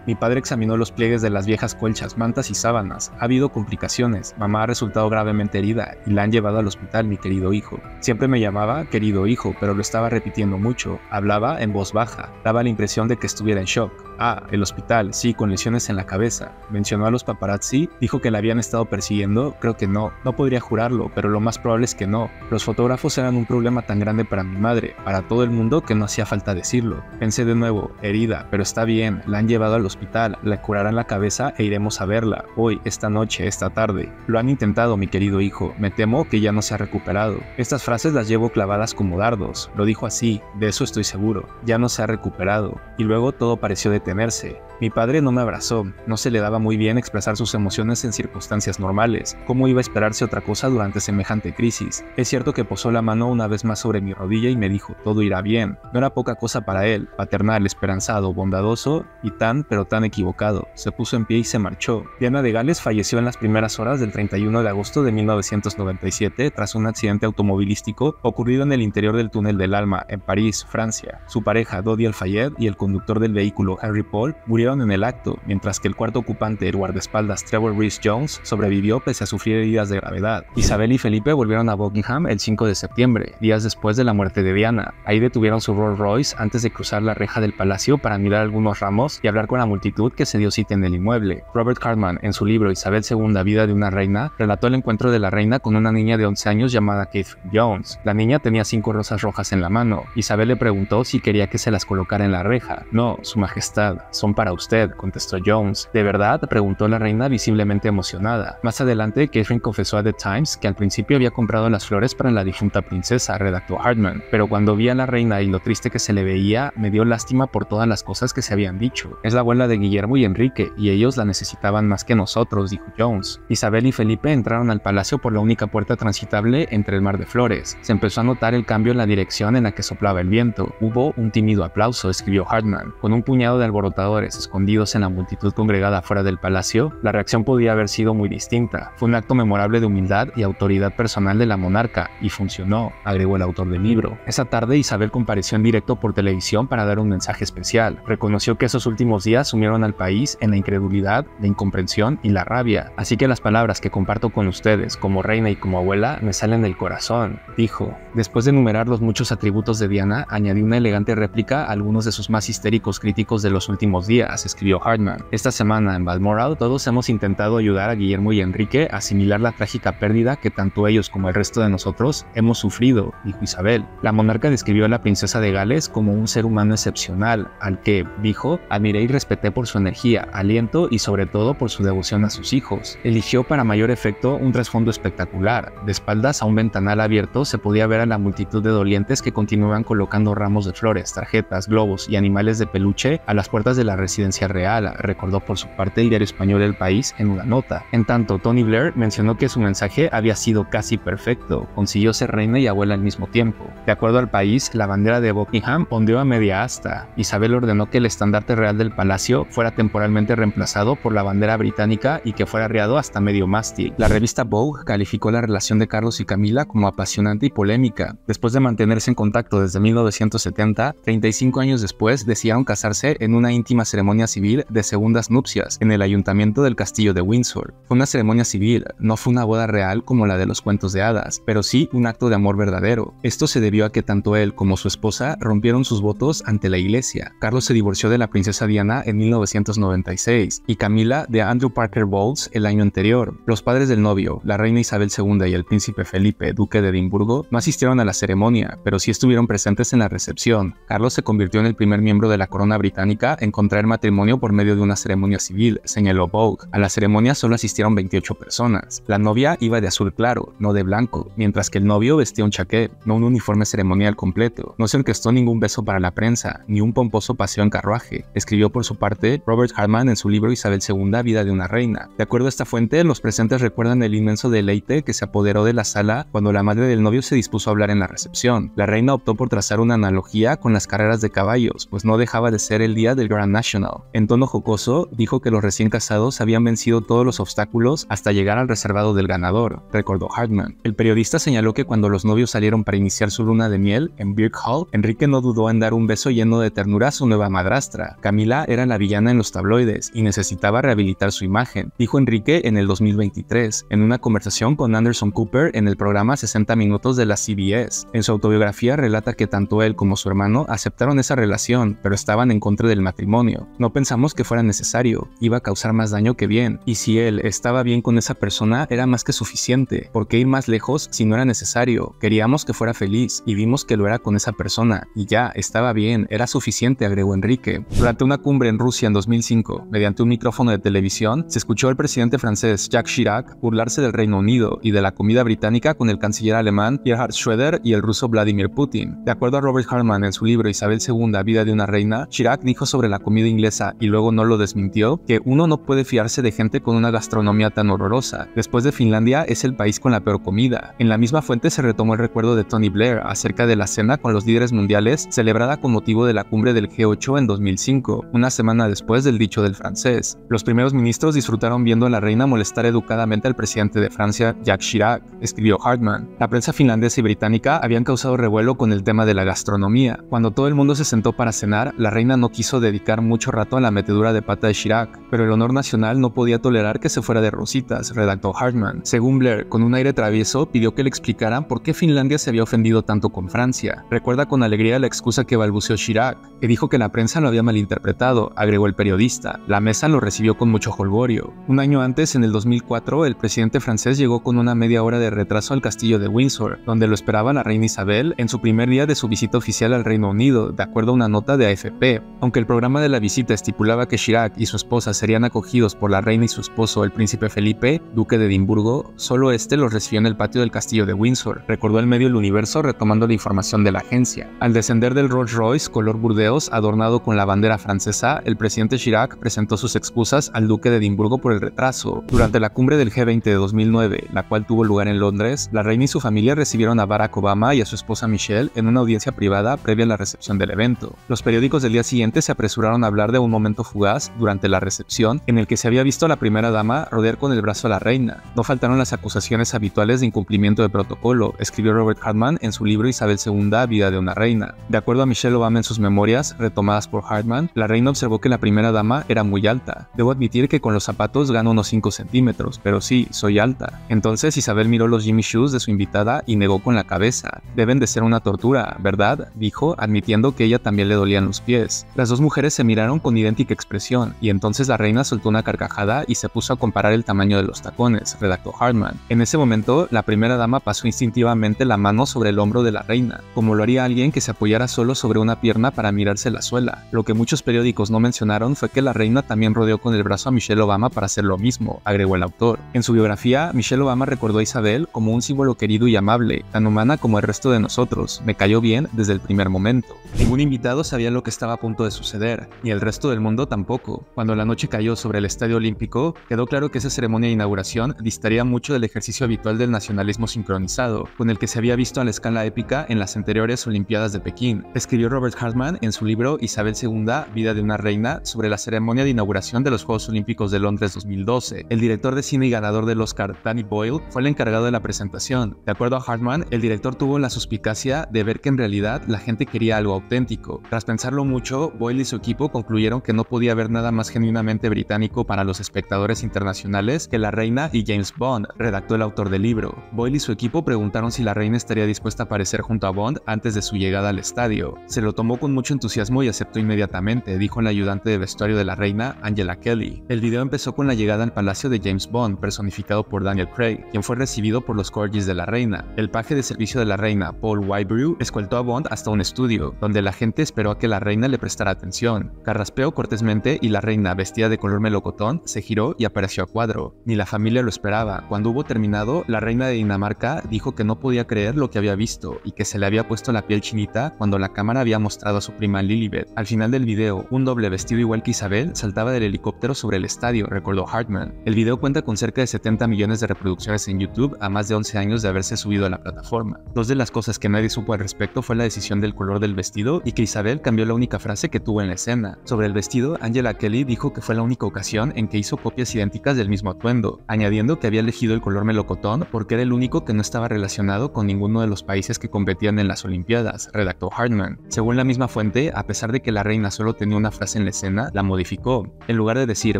Mi padre examinó los pliegues de las viejas colchas, mantas y sábanas. Ha habido complicaciones. Mamá ha resultado gravemente herida, y la han llevado al hospital, mi querido hijo. Siempre me llamaba querido hijo, pero lo estaba repitiendo mucho. Hablaba en voz baja. Daba la impresión de que estuviera en shock. Ah, el hospital, sí, con lesiones en la cabeza. Mencionó a los paparazzi, dijo que la habían estado persiguiendo. Creo que no podría jurarlo, pero lo más probable es que no. Los fotógrafos eran un problema tan grande para mi madre, para todo el mundo, que no hacía falta decirlo. Pensé de nuevo, herida, pero está bien, la han llevado al hospital, le curarán la cabeza e iremos a verla, hoy, esta noche, esta tarde. Lo han intentado, mi querido hijo, me temo que ya no se ha recuperado. Estas frases las llevo clavadas como dardos, lo dijo así, de eso estoy seguro, ya no se ha recuperado. Y luego todo pareció detenerse. Mi padre no me abrazó, no se le daba muy bien expresar sus emociones en circunstancias normales. ¿Cómo iba a esperarse otra cosa durante semejante crisis? Es cierto que posó la mano una vez más sobre mi rodilla y me dijo, todo irá bien. No era poca cosa para él, paternal, esperanzado, bondadoso y pero tan equivocado. Se puso en pie y se marchó. Diana de Gales falleció en las primeras horas del 31 de agosto de 1997 tras un accidente automovilístico ocurrido en el interior del túnel del Alma, en París, Francia. Su pareja, Dodi Al-Fayed, y el conductor del vehículo, Henry Paul, murieron en el acto, mientras que el cuarto ocupante, el guardaespaldas Trevor Rhys-Jones, sobrevivió pese a sufrir heridas de gravedad. Isabel y Felipe volvieron a Buckingham el 5 de septiembre, días después de la muerte de Diana. Ahí detuvieron su Rolls Royce antes de cruzar la reja del palacio para mirar algunos ramos y hablar con la multitud que se dio cita en el inmueble. Robert Hartman, en su libro Isabel II, Vida de una reina, relató el encuentro de la reina con una niña de 11 años llamada Catherine Jones. La niña tenía 5 rosas rojas en la mano. Isabel le preguntó si quería que se las colocara en la reja. No, su majestad, son para usted, contestó Jones. ¿De verdad?, preguntó la reina visiblemente emocionada. Más adelante, Catherine confesó a The Times que al principio había comprado las flores para la difunta princesa, redactó Hartman, pero cuando vi a la reina y lo triste que se le veía, me dio lástima por todas las cosas que se habían dicho. Es la abuela de Guillermo y Enrique, y ellos la necesitaban más que nosotros, dijo Jones. Isabel y Felipe entraron al palacio por la única puerta transitable entre el mar de flores. Se empezó a notar el cambio en la dirección en la que soplaba el viento. Hubo un tímido aplauso, escribió Hartman. Con un puñado de alborotadores escondidos en la multitud congregada fuera del palacio, la reacción podía haber sido muy distinta. Fue un acto memorable de humildad y autoridad personal de la monarca, y funcionó, agregó el autor del libro. Esa tarde Isabel compareció en directo por televisión para dar un mensaje especial. Reconoció que esos últimos días sumieron al país en la incredulidad, la incomprensión y la rabia. Así que las palabras que comparto con ustedes como reina y como abuela me salen del corazón, dijo. Después de enumerar los muchos atributos de Diana, añadió una elegante réplica a algunos de sus más histéricos críticos de los últimos días, escribió Hartman. Esta semana en Balmoral todos hemos intentado ayudar a Guillermo y Enrique a asimilar la trágica pérdida que tanto ellos como el resto de nosotros hemos sufrido, dijo Isabel. La monarca describió a la princesa de Gales como un ser humano excepcional, al que, dijo, admiré y respeté por su energía, aliento y sobre todo por su devoción a sus hijos. Eligió para mayor efecto un trasfondo espectacular. De espaldas a un ventanal abierto se podía ver a la multitud de dolientes que continuaban colocando ramos de flores, tarjetas, globos y animales de peluche a las puertas de la residencia real, recordó por su parte el diario español El País en una nota. En tanto, Tony Blair mencionó que su mensaje había sido casi perfecto, consiguió ser reina y abuela al mismo tiempo. De acuerdo al País, la bandera de Buckingham ondeó a media asta. Isabel ordenó que el estandarte real del palacio fuera temporalmente reemplazado por la bandera británica y que fuera arriado hasta medio mástil. La revista Vogue calificó la relación de Carlos y Camila como apasionante y polémica. Después de mantenerse en contacto desde 1970, 35 años después decidieron casarse en una íntima ceremonia civil de segundas nupcias en el ayuntamiento del castillo de Windsor. Fue una ceremonia civil, no fue una boda real como la de los cuentos de hadas, pero sí un acto de amor verdadero. Esto se debió a que tanto él como su esposa rompieron sus votos ante la iglesia. Carlos se divorció de la princesa Diana en 1996 y Camila de Andrew Parker Bowles el año anterior. Los padres del novio, la reina Isabel II y el príncipe Felipe, duque de Edimburgo, no asistieron a la ceremonia, pero sí estuvieron presentes en la recepción. Carlos se convirtió en el primer miembro de la corona británica en contraer matrimonio por medio de una ceremonia civil, señaló Vogue. A la ceremonia solo asistieron 28 personas. La novia iba de azul claro, no de blanco, mientras que el novio vestía un chaquet, no un uniforme ceremonial completo. No se orquestó ningún beso para la prensa, ni un pomposo paseo en carruaje, escribió por su parte Robert Hartman en su libro Isabel II, Vida de una reina. De acuerdo a esta fuente, los presentes recuerdan el inmenso deleite que se apoderó de la sala cuando la madre del novio se dispuso a hablar en la recepción. La reina optó por trazar una analogía con las carreras de caballos, pues no dejaba de ser el día del Grand National. En tono jocoso, dijo que los recién casados habían vencido todos los obstáculos hasta llegar al reservado del ganador, recordó Hartman. El periodista señaló que cuando los novios salieron para iniciar su luna de miel en Birk Hall, Enrique no dudó en dar un beso lleno de ternura a su nueva madrastra. Camila era la villana en los tabloides y necesitaba rehabilitar su imagen, dijo Enrique en el 2023, en una conversación con Anderson Cooper en el programa 60 Minutos de la CBS. En su autobiografía relata que tanto él como su hermano aceptaron esa relación, pero estaban en contra del matrimonio. No pensamos que fuera necesario, iba a causar más daño que bien, y si él estaba bien con esa persona era más que suficiente. ¿Por qué ir más lejos si no era necesario? Queríamos que fuera feliz y vimos que lo era con esa persona, y ya, estaba bien, era suficiente, agregó Enrique. Durante una cumbre en Rusia en 2005, mediante un micrófono de televisión, se escuchó al presidente francés Jacques Chirac burlarse del Reino Unido y de la comida británica con el canciller alemán Gerhard Schröder y el ruso Vladimir Putin. De acuerdo a Robert Hartman en su libro Isabel II, Vida de una reina, Chirac dijo sobre la comida inglesa y luego no lo desmintió, que uno no puede fiarse de gente con una gastronomía tan horrorosa. Después de Finlandia es el país con la peor comida. En la misma fuente se retomó el recuerdo de Tony Blair acerca de la cena con los líderes mundiales celebrada con motivo de la cumbre del G8 en 2005, una semana después del dicho del francés. Los primeros ministros disfrutaron viendo a la reina molestar educadamente al presidente de Francia, Jacques Chirac, escribió Hartman. La prensa finlandesa y británica habían causado revuelo con el tema de la gastronomía. Cuando todo el mundo se sentó para cenar, la reina no quiso dedicar mucho rato a la metedura de pata de Chirac, pero el honor nacional no podía tolerar que se fuera de rositas, redactó Hartman. Según Blair, con un aire travieso, pidió que le explicaran por qué Finlandia se había ofendido tanto con Francia. Recuerda con alegría la excusa que balbuceó Chirac, que dijo que la prensa lo había malinterpretado, agregó el periodista. La mesa lo recibió con mucho jolgorio. Un año antes, en el 2004, el presidente francés llegó con una media hora de retraso al castillo de Windsor, donde lo esperaba la reina Isabel en su primer día de su visita oficial al Reino Unido, de acuerdo a una nota de AFP. Aunque el programa de la visita estipulaba que Chirac y su esposa serían acogidos por la reina y su esposo, el príncipe Felipe, duque de Edimburgo, solo este los recibió en el patio del castillo de Windsor, recordó el medio El Universo retomando la información de la agencia. Al descender del Rolls Royce color burdeos adornado con la bandera francesa, el presidente Chirac presentó sus excusas al duque de Edimburgo por el retraso. Durante la cumbre del G20 de 2009, la cual tuvo lugar en Londres, la reina y su familia recibieron a Barack Obama y a su esposa Michelle en una audiencia privada previa a la recepción del evento. Los periódicos del día siguiente se apresuraron a hablar de un momento fugaz durante la recepción en el que se había visto a la primera dama rodear con el brazo a la reina. No faltaron las acusaciones habituales de incumplimiento de protocolo, escribió Robert Hartman en su libro Isabel II, Vida de una reina. De acuerdo a Michelle Obama en sus memorias, retomadas por Hartman, la reina observó que la primera dama era muy alta. Debo admitir que con los zapatos gano unos 5 centímetros, pero sí, soy alta. Entonces Isabel miró los Jimmy Shoes de su invitada y negó con la cabeza. Deben de ser una tortura, ¿verdad?, dijo, admitiendo que ella también le dolían los pies. Las dos mujeres se miraron con idéntica expresión, y entonces la reina soltó una carcajada y se puso a comparar el tamaño de los tacones, redactó Hartman. En ese momento, la primera dama pasó instintivamente la mano sobre el hombro de la reina, como lo haría alguien que se apoyara solo sobre una pierna para mirarse la suela. Lo que muchos periódicos no mencionaron fue que la reina también rodeó con el brazo a Michelle Obama para hacer lo mismo, agregó el autor. En su biografía, Michelle Obama recordó a Isabel como un símbolo querido y amable, tan humana como el resto de nosotros. Me cayó bien desde el primer momento. Ningún invitado sabía lo que estaba a punto de suceder, ni el resto del mundo tampoco. Cuando la noche cayó sobre el Estadio Olímpico, quedó claro que esa ceremonia de inauguración distaría mucho del ejercicio habitual del nacionalismo sincronizado, con el que se había visto a la escala épica en las anteriores Olimpiadas de Pekín, escribió Robert Hartman en su libro Isabel II, Vida de una reina, sobre la ceremonia de inauguración de los Juegos Olímpicos de Londres 2012. El director de cine y ganador del Oscar, Danny Boyle, fue el encargado de la presentación. De acuerdo a Hartman, el director tuvo la suspicacia de ver que en realidad la gente quería algo auténtico. Tras pensarlo mucho, Boyle y su equipo concluyeron que no podía haber nada más genuinamente británico para los espectadores internacionales que la reina y James Bond, redactó el autor del libro. Boyle y su equipo preguntaron si la reina estaría dispuesta a aparecer junto a Bond antes de su llegada al estadio. Se lo tomó con mucho entusiasmo y aceptó inmediatamente, dijo la ayudante de vestuario de la reina, Angela Kelly. El video empezó con la llegada al palacio de James Bond, personificado por Daniel Craig, quien fue recibido por los corgis de la reina. El paje de servicio de la reina, Paul Whitebrew, escoltó a Bond hasta un estudio, donde la gente esperó a que la reina le prestara atención. Carraspeó cortésmente y la reina, vestida de color melocotón, se giró y apareció a cuadro. Ni la familia lo esperaba. Cuando hubo terminado, la reina de Dinamarca dijo que no podía creer lo que había visto y que se le había puesto la piel chinita cuando la cámara había mostrado a su prima Lilibet. Al final del video, un doble vestido igual que Isabel saltaba del helicóptero sobre el estadio, recordó Hartman. El video cuenta con cerca de 70 millones de reproducciones en YouTube a más de 11 años de haberse subido a la plataforma. Dos de las cosas que nadie supo al respecto fue la decisión del color del vestido y que Isabel cambió la única frase que tuvo en la escena. Sobre el vestido, Angela Kelly dijo que fue la única ocasión en que hizo copias idénticas del mismo atuendo, añadiendo que había elegido el color melocotón porque era el único que no estaba relacionado con ninguno de los países que competían en las Olimpiadas, redactó Hartman. Según la misma fuente, a pesar de que la reina solo tenía una frase en la escena, la modificó. En lugar de decir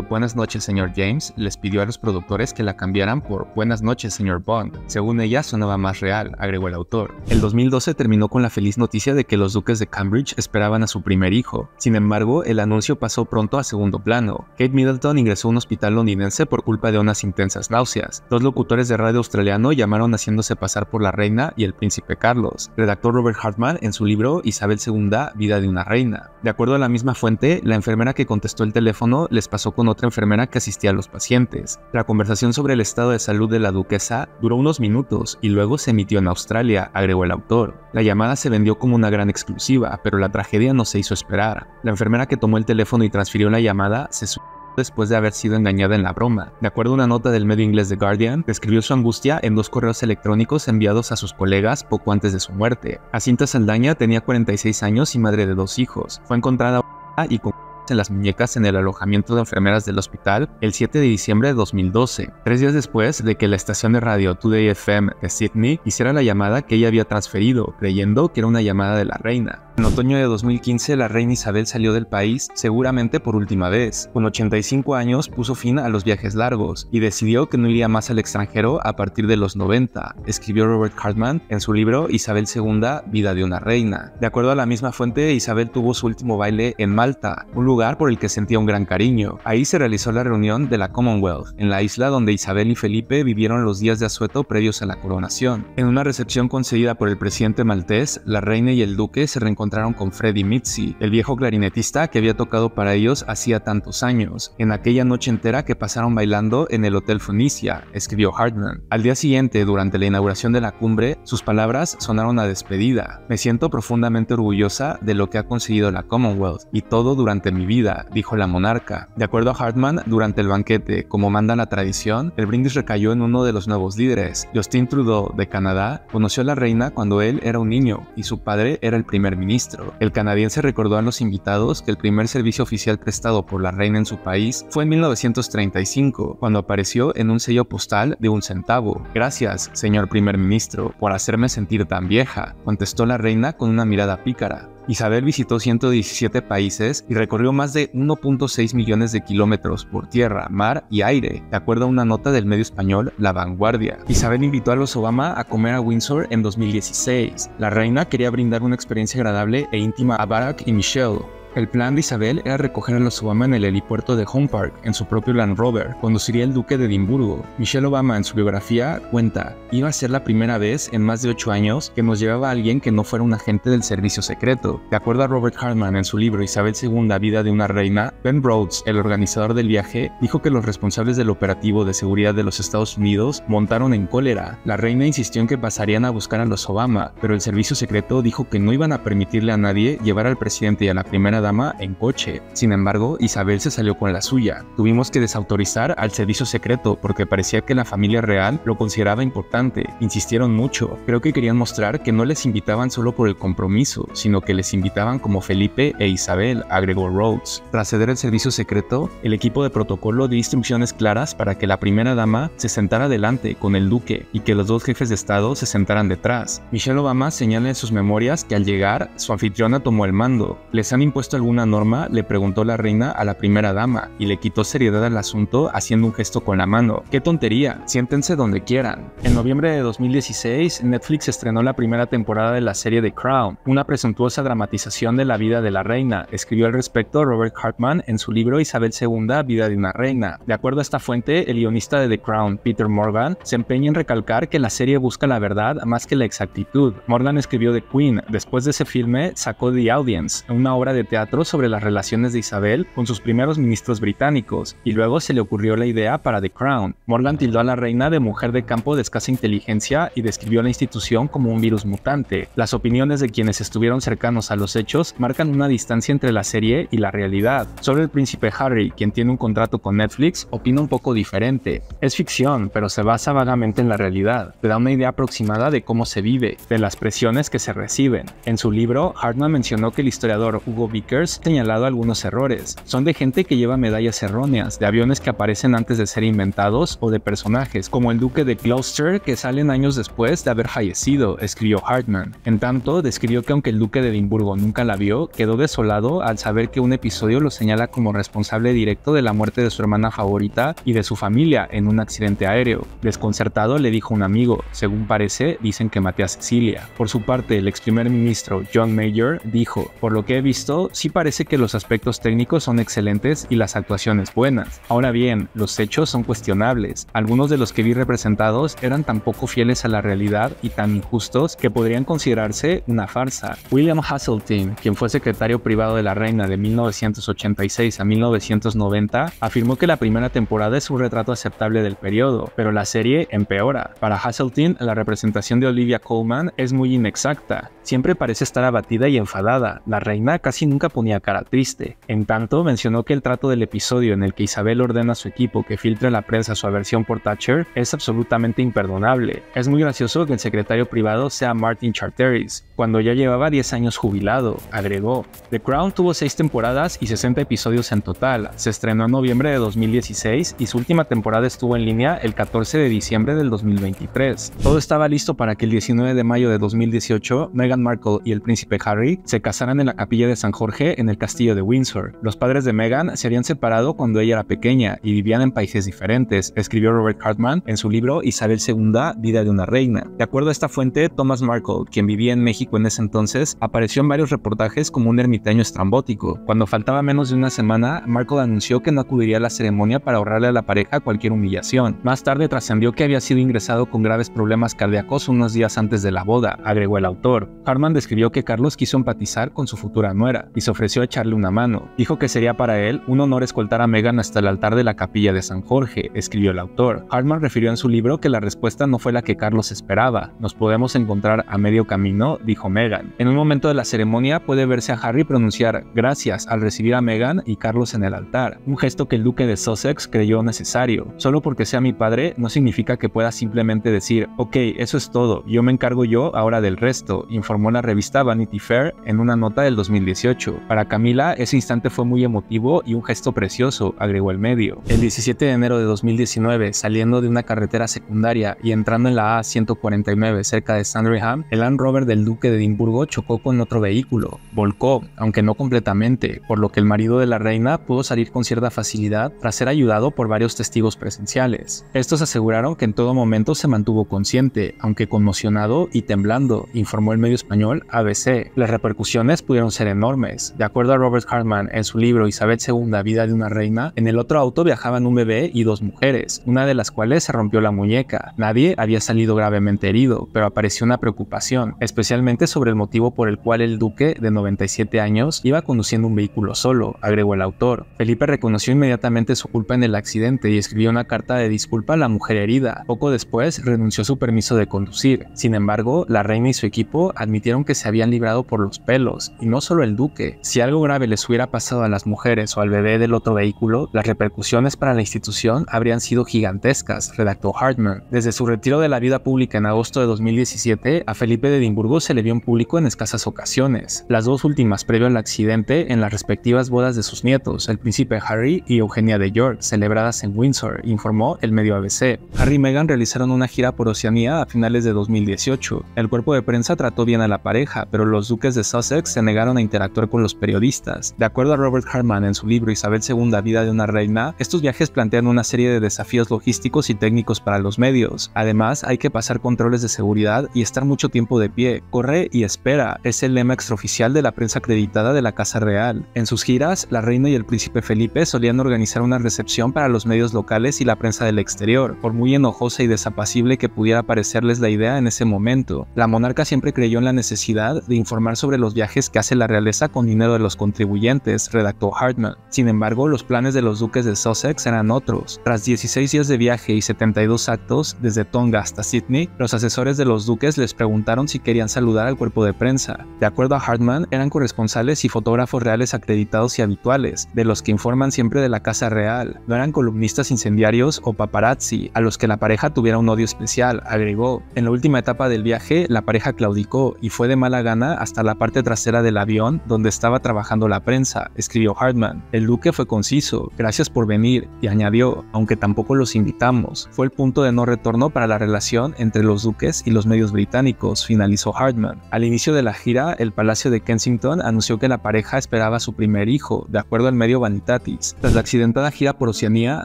"Buenas noches, señor James", les pidió a los productores que la cambiaran por "Buenas noches, señor Bond". Según ella, sonaba más real, agregó el autor. El 2012 terminó con la feliz noticia de que los duques de Cambridge esperaban a su primer hijo. Sin embargo, el anuncio pasó pronto a segundo plano. Kate Middleton ingresó a un hospital londinense por culpa de unas intensas náuseas. Dos locutores de radio australiano llamaron haciéndose pasar por la reina y el príncipe Carlos, redactó Robert Hartman en su libro Isabel II, Vida de una reina. De acuerdo a la misma fuente, la enfermera que contestó el teléfono les pasó con otra enfermera que asistía a los pacientes. La conversación sobre el estado de salud de la duquesa duró unos minutos y luego se emitió en Australia, agregó el autor. La llamada se vendió como una gran exclusiva, pero la tragedia no se hizo esperar. La enfermera que tomó el teléfono y transfirió la llamada se suicidó después de haber sido engañada en la broma. De acuerdo a una nota del medio inglés The Guardian, describió su angustia en 2 correos electrónicos enviados a sus colegas poco antes de su muerte. Jacinta Saldaña tenía 46 años y madre de 2 hijos. Fue encontrada y con en las muñecas en el alojamiento de enfermeras del hospital el 7 de diciembre de 2012, 3 días después de que la estación de radio Today FM de Sydney hiciera la llamada que ella había transferido, creyendo que era una llamada de la reina. En otoño de 2015, la reina Isabel salió del país, seguramente por última vez. Con 85 años, puso fin a los viajes largos y decidió que no iría más al extranjero a partir de los 90, escribió Robert Hartman en su libro Isabel II, Vida de una reina. De acuerdo a la misma fuente, Isabel tuvo su último baile en Malta, un lugar por el que sentía un gran cariño. Ahí se realizó la reunión de la Commonwealth, en la isla donde Isabel y Felipe vivieron los días de asueto previos a la coronación. En una recepción concedida por el presidente maltés, la reina y el duque se reencontraron con Freddie Mitzi, el viejo clarinetista que había tocado para ellos hacía tantos años, en aquella noche entera que pasaron bailando en el Hotel Fenicia, escribió Hartman. Al día siguiente, durante la inauguración de la cumbre, sus palabras sonaron a despedida. Me siento profundamente orgullosa de lo que ha conseguido la Commonwealth y todo durante mi vida, dijo la monarca. De acuerdo a Hartman, durante el banquete, como manda la tradición, el brindis recayó en uno de los nuevos líderes. Justin Trudeau, de Canadá, conoció a la reina cuando él era un niño y su padre era el primer ministro. El canadiense recordó a los invitados que el primer servicio oficial prestado por la reina en su país fue en 1935, cuando apareció en un sello postal de 1 centavo. Gracias, señor primer ministro, por hacerme sentir tan vieja, contestó la reina con una mirada pícara. Isabel visitó 117 países y recorrió más de 1.6 millones de kilómetros por tierra, mar y aire, de acuerdo a una nota del medio español La Vanguardia. Isabel invitó a los Obama a comer a Windsor en 2016. La reina quería brindar una experiencia agradable e íntima a Barack y Michelle. El plan de Isabel era recoger a los Obama en el helipuerto de Home Park, en su propio Land Rover. Conduciría el duque de Edimburgo. Michelle Obama en su biografía cuenta, iba a ser la primera vez en más de 8 años que nos llevaba a alguien que no fuera un agente del servicio secreto. De acuerdo a Robert Hartman en su libro Isabel II, Vida de una reina, Ben Rhodes, el organizador del viaje, dijo que los responsables del operativo de seguridad de los Estados Unidos montaron en cólera. La reina insistió en que pasarían a buscar a los Obama, pero el servicio secreto dijo que no iban a permitirle a nadie llevar al presidente y a la primera dama en coche. Sin embargo, Isabel se salió con la suya. Tuvimos que desautorizar al servicio secreto porque parecía que la familia real lo consideraba importante. Insistieron mucho. Creo que querían mostrar que no les invitaban solo por el compromiso, sino que les invitaban como Felipe e Isabel, agregó Rhodes. Tras ceder el servicio secreto, el equipo de protocolo dio instrucciones claras para que la primera dama se sentara delante con el duque y que los dos jefes de estado se sentaran detrás. Michelle Obama señala en sus memorias que al llegar, su anfitriona tomó el mando. ¿Les han impuesto alguna norma?, le preguntó la reina a la primera dama, y le quitó seriedad al asunto haciendo un gesto con la mano. ¡Qué tontería! Siéntense donde quieran. En noviembre de 2016, Netflix estrenó la primera temporada de la serie The Crown, una presuntuosa dramatización de la vida de la reina, escribió al respecto Robert Hartman en su libro Isabel II, Vida de una reina. De acuerdo a esta fuente, el guionista de The Crown, Peter Morgan, se empeña en recalcar que la serie busca la verdad más que la exactitud. Morgan escribió The Queen. Después de ese filme, sacó The Audience, una obra de teatro sobre las relaciones de Isabel con sus primeros ministros británicos, y luego se le ocurrió la idea para The Crown. Morgan tildó a la reina de mujer de campo de escasa inteligencia y describió la institución como un virus mutante. Las opiniones de quienes estuvieron cercanos a los hechos marcan una distancia entre la serie y la realidad. Solo el príncipe Harry, quien tiene un contrato con Netflix, opina un poco diferente. Es ficción, pero se basa vagamente en la realidad. Te da una idea aproximada de cómo se vive, de las presiones que se reciben. En su libro, Hartman mencionó que el historiador Hugo Vickers ha señalado algunos errores. Son de gente que lleva medallas erróneas, de aviones que aparecen antes de ser inventados o de personajes, como el duque de Gloucester, que salen años después de haber fallecido, escribió Hartman. En tanto, describió que aunque el duque de Edimburgo nunca la vio, quedó desolado al saber que un episodio lo señala como responsable directo de la muerte de su hermana favorita y de su familia en un accidente aéreo. Desconcertado, le dijo un amigo: según parece, dicen que maté a Cecilia. Por su parte, el ex primer ministro John Major dijo: por lo que he visto, sí parece que los aspectos técnicos son excelentes y las actuaciones buenas. Ahora bien, los hechos son cuestionables. Algunos de los que vi representados eran tan poco fieles a la realidad y tan injustos que podrían considerarse una farsa. William Hasseltine, quien fue secretario privado de la reina de 1986 a 1990, afirmó que la primera temporada es un retrato aceptable del periodo, pero la serie empeora. Para Hasseltine, la representación de Olivia Colman es muy inexacta. Siempre parece estar abatida y enfadada. La reina casi nunca ponía cara triste. En tanto, mencionó que el trato del episodio en el que Isabel ordena a su equipo que filtre a la prensa su aversión por Thatcher es absolutamente imperdonable. Es muy gracioso que el secretario privado sea Martin Charteris, cuando ya llevaba 10 años jubilado, agregó. The Crown tuvo 6 temporadas y 60 episodios en total. Se estrenó en noviembre de 2016 y su última temporada estuvo en línea el 14 de diciembre del 2023. Todo estaba listo para que el 19 de mayo de 2018, Meghan Markle y el príncipe Harry se casaran en la capilla de San Jorge en el castillo de Windsor. Los padres de Meghan se habían separado cuando ella era pequeña y vivían en países diferentes, escribió Robert Hartman en su libro Isabel II, Vida de una reina. De acuerdo a esta fuente, Thomas Markle, quien vivía en México en ese entonces, apareció en varios reportajes como un ermitaño estrambótico. Cuando faltaba menos de una semana, Markle anunció que no acudiría a la ceremonia para ahorrarle a la pareja cualquier humillación. Más tarde trascendió que había sido ingresado con graves problemas cardíacos unos días antes de la boda, agregó el autor. Hartman describió que Carlos quiso empatizar con su futura nuera y se ofreció a echarle una mano. Dijo que sería para él un honor escoltar a Meghan hasta el altar de la capilla de San Jorge, escribió el autor. Hartman refirió en su libro que la respuesta no fue la que Carlos esperaba. Nos podemos encontrar a medio camino, dijo Meghan. En un momento de la ceremonia puede verse a Harry pronunciar gracias al recibir a Meghan y Carlos en el altar, un gesto que el duque de Sussex creyó necesario. Solo porque sea mi padre no significa que pueda simplemente decir, ok, eso es todo, yo me encargo yo ahora del resto, informó la revista Vanity Fair en una nota del 2018. Para Camila, ese instante fue muy emotivo y un gesto precioso, agregó el medio. El 17 de enero de 2019, saliendo de una carretera secundaria y entrando en la A149 cerca de Sandringham, el Land Rover del duque de Edimburgo chocó con otro vehículo. Volcó, aunque no completamente, por lo que el marido de la reina pudo salir con cierta facilidad tras ser ayudado por varios testigos presenciales. Estos aseguraron que en todo momento se mantuvo consciente, aunque conmocionado y temblando, informó el medio español ABC. Las repercusiones pudieron ser enormes. De acuerdo a Robert Hartman en su libro Isabel II, Vida de una reina, en el otro auto viajaban un bebé y 2 mujeres, una de las cuales se rompió la muñeca. Nadie había salido gravemente herido, pero apareció una preocupación, especialmente sobre el motivo por el cual el duque, de 97 años, iba conduciendo un vehículo solo, agregó el autor. Felipe reconoció inmediatamente su culpa en el accidente y escribió una carta de disculpa a la mujer herida. Poco después renunció a su permiso de conducir. Sin embargo, la reina y su equipo admitieron que se habían librado por los pelos, y no solo el duque. que, si algo grave les hubiera pasado a las mujeres o al bebé del otro vehículo, las repercusiones para la institución habrían sido gigantescas, redactó Hartman. Desde su retiro de la vida pública en agosto de 2017, a Felipe de Edimburgo se le vio en público en escasas ocasiones, las dos últimas previo al accidente en las respectivas bodas de sus nietos, el príncipe Harry y Eugenia de York, celebradas en Windsor, informó el medio ABC. Harry y Meghan realizaron una gira por Oceanía a finales de 2018. El cuerpo de prensa trató bien a la pareja, pero los duques de Sussex se negaron a interactuar con los periodistas. De acuerdo a Robert Hartman en su libro Isabel II, Vida de una Reina, estos viajes plantean una serie de desafíos logísticos y técnicos para los medios. Además, hay que pasar controles de seguridad y estar mucho tiempo de pie. Corre y espera, es el lema extraoficial de la prensa acreditada de la Casa Real. En sus giras, la reina y el príncipe Felipe solían organizar una recepción para los medios locales y la prensa del exterior, por muy enojosa y desapacible que pudiera parecerles la idea en ese momento. La monarca siempre creyó en la necesidad de informar sobre los viajes que hace la realeza con dinero de los contribuyentes, redactó Hartman. Sin embargo, los planes de los duques de Sussex eran otros. Tras 16 días de viaje y 72 actos, desde Tonga hasta Sydney, los asesores de los duques les preguntaron si querían saludar al cuerpo de prensa. De acuerdo a Hartman, eran corresponsales y fotógrafos reales acreditados y habituales, de los que informan siempre de la Casa Real. No eran columnistas incendiarios o paparazzi, a los que la pareja tuviera un odio especial, agregó. En la última etapa del viaje, la pareja claudicó y fue de mala gana hasta la parte trasera del avión donde estaba trabajando la prensa, escribió Hartman. El duque fue conciso, gracias por venir, y añadió, aunque tampoco los invitamos. Fue el punto de no retorno para la relación entre los duques y los medios británicos, finalizó Hartman. Al inicio de la gira, el Palacio de Kensington anunció que la pareja esperaba a su primer hijo, de acuerdo al medio Vanitatis. Tras la accidentada gira por Oceanía,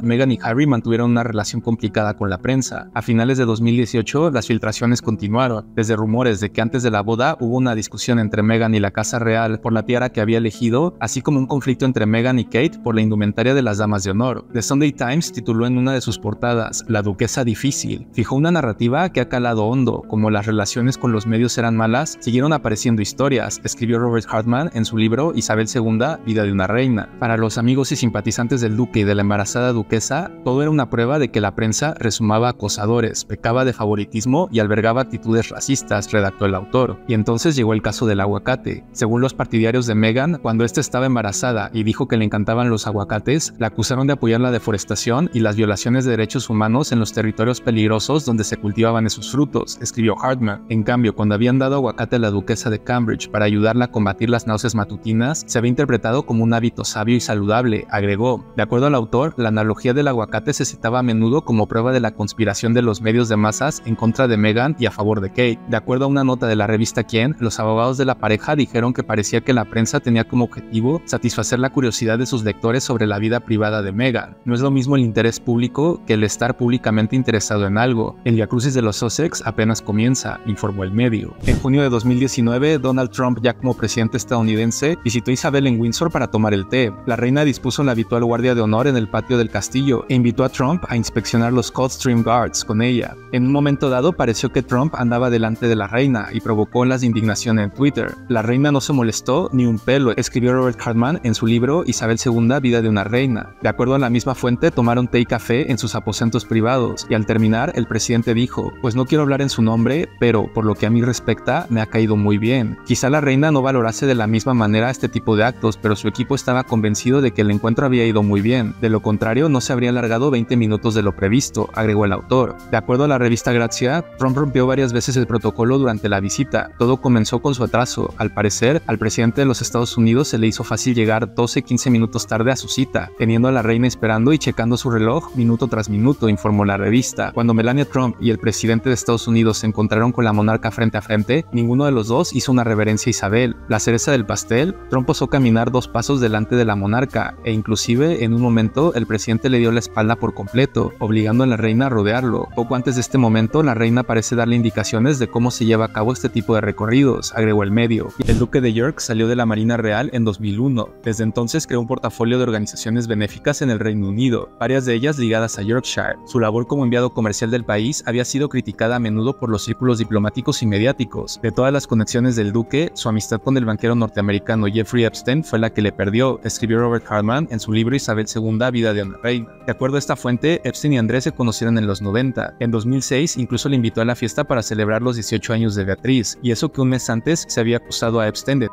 Meghan y Harry mantuvieron una relación complicada con la prensa. A finales de 2018, las filtraciones continuaron, desde rumores de que antes de la boda hubo una discusión entre Meghan y la Casa Real por la tiara que había elegido, así como un conflicto entre Meghan y Kate por la indumentaria de las damas de honor. The Sunday Times tituló en una de sus portadas, "La duquesa difícil". Fijó una narrativa que ha calado hondo, como las relaciones con los medios eran malas, siguieron apareciendo historias, escribió Robert Hartman en su libro Isabel II, Vida de una Reina. Para los amigos y simpatizantes del duque y de la embarazada duquesa, todo era una prueba de que la prensa resumaba acosadores, pecaba de favoritismo y albergaba actitudes racistas, redactó el autor. Y entonces llegó el caso del aguacate. Según los partidarios de Meghan, cuando ésta estaba embarazada y dijo que le encantaban los aguacates, la acusaron de apoyar la deforestación y las violaciones de derechos humanos en los territorios peligrosos donde se cultivaban esos frutos, escribió Hartman. En cambio, cuando habían dado aguacate a la duquesa de Cambridge para ayudarla a combatir las náuseas matutinas, se había interpretado como un hábito sabio y saludable, agregó. De acuerdo al autor, la analogía del aguacate se citaba a menudo como prueba de la conspiración de los medios de masas en contra de Meghan y a favor de Kate. De acuerdo a una nota de la revista Quién, los abogados de la pareja dijeron que parecía que la prensa tenía como objetivo satisfacer la curiosidad de sus lectores sobre la vida privada de Meghan. No es lo mismo el interés público que el estar públicamente interesado en algo. El viacrucis de los Sussex apenas comienza, informó el medio. En junio de 2019, Donald Trump, ya como presidente estadounidense, visitó a Isabel en Windsor para tomar el té. La reina dispuso la habitual guardia de honor en el patio del castillo e invitó a Trump a inspeccionar los Coldstream Guards con ella. En un momento dado pareció que Trump andaba delante de la reina y provocó olas de indignación en Twitter. La reina no se molestó ni un pelo, escribió Robert Hartman en su libro Isabel II, Vida de una Reina. De acuerdo a la misma fuente, tomaron té y café en sus aposentos privados y al terminar el presidente dijo, pues no quiero hablar en su nombre, pero por lo que a mí respecta me ha caído muy bien. Quizá la reina no valorase de la misma manera este tipo de actos, pero su equipo estaba convencido de que el encuentro había ido muy bien. De lo contrario, no se habría alargado 20 minutos de lo previsto, agregó el autor. De acuerdo a la revista Grazia, Trump rompió varias veces el protocolo durante la visita. Todo comenzó con su atraso. Al parecer, al presidente de los Estados Unidos se le hizo fácil llegar 12-15 minutos tarde a su cita, teniendo a la reina esperando y checando su reloj minuto tras minuto, informó la revista. Cuando Melania Trump y el presidente de Estados Unidos se encontraron con la monarca frente a frente, ninguno de los dos hizo una reverencia a Isabel. La cereza del pastel, Trump osó caminar 2 pasos delante de la monarca, e inclusive en un momento el presidente le dio la espalda por completo, obligando a la reina a rodearlo. Poco antes de este momento, la reina parece darle indicaciones de cómo se lleva a cabo este tipo de recorridos, agregó el medio. El duque de York salió de la Marina Real en 2001. Desde entonces creó un portafolio de organizaciones benéficas en el Reino Unido, varias de ellas ligadas a Yorkshire. Su labor como enviado comercial del país había sido criticada a menudo por los círculos diplomáticos y mediáticos. De todas las conexiones del duque, su amistad con el banquero norteamericano Jeffrey Epstein fue la que le perdió, escribió Robert Hartman en su libro Isabel II, Vida de una Reina. De acuerdo a esta fuente, Epstein y Andrés se conocieron en los 90. En 2006 incluso le invitó a la fiesta para celebrar los 18 años de Beatriz, y eso que un mes antes se había acusado a Epstein de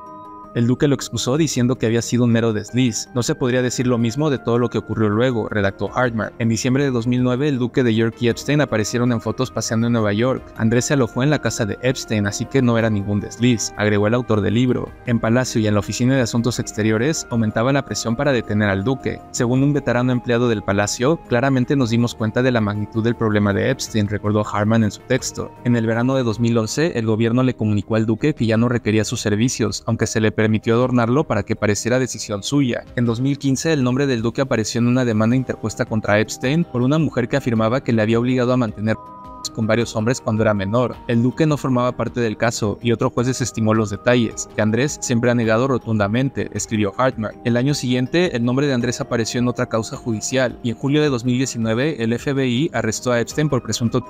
El duque lo excusó diciendo que había sido un mero desliz. No se podría decir lo mismo de todo lo que ocurrió luego, redactó Hartman. En diciembre de 2009, el duque de York y Epstein aparecieron en fotos paseando en Nueva York. Andrés se alojó en la casa de Epstein, así que no era ningún desliz, agregó el autor del libro. En Palacio y en la Oficina de Asuntos Exteriores aumentaba la presión para detener al duque. Según un veterano empleado del Palacio, claramente nos dimos cuenta de la magnitud del problema de Epstein, recordó Hartman en su texto. En el verano de 2011, el gobierno le comunicó al duque que ya no requería sus servicios, aunque se le permitió adornarlo para que pareciera decisión suya. En 2015, el nombre del duque apareció en una demanda interpuesta contra Epstein por una mujer que afirmaba que le había obligado a mantener con varios hombres cuando era menor. El duque no formaba parte del caso y otro juez desestimó los detalles, que Andrés siempre ha negado rotundamente, escribió Hartman. El año siguiente, el nombre de Andrés apareció en otra causa judicial y en julio de 2019 el FBI arrestó a Epstein por presunto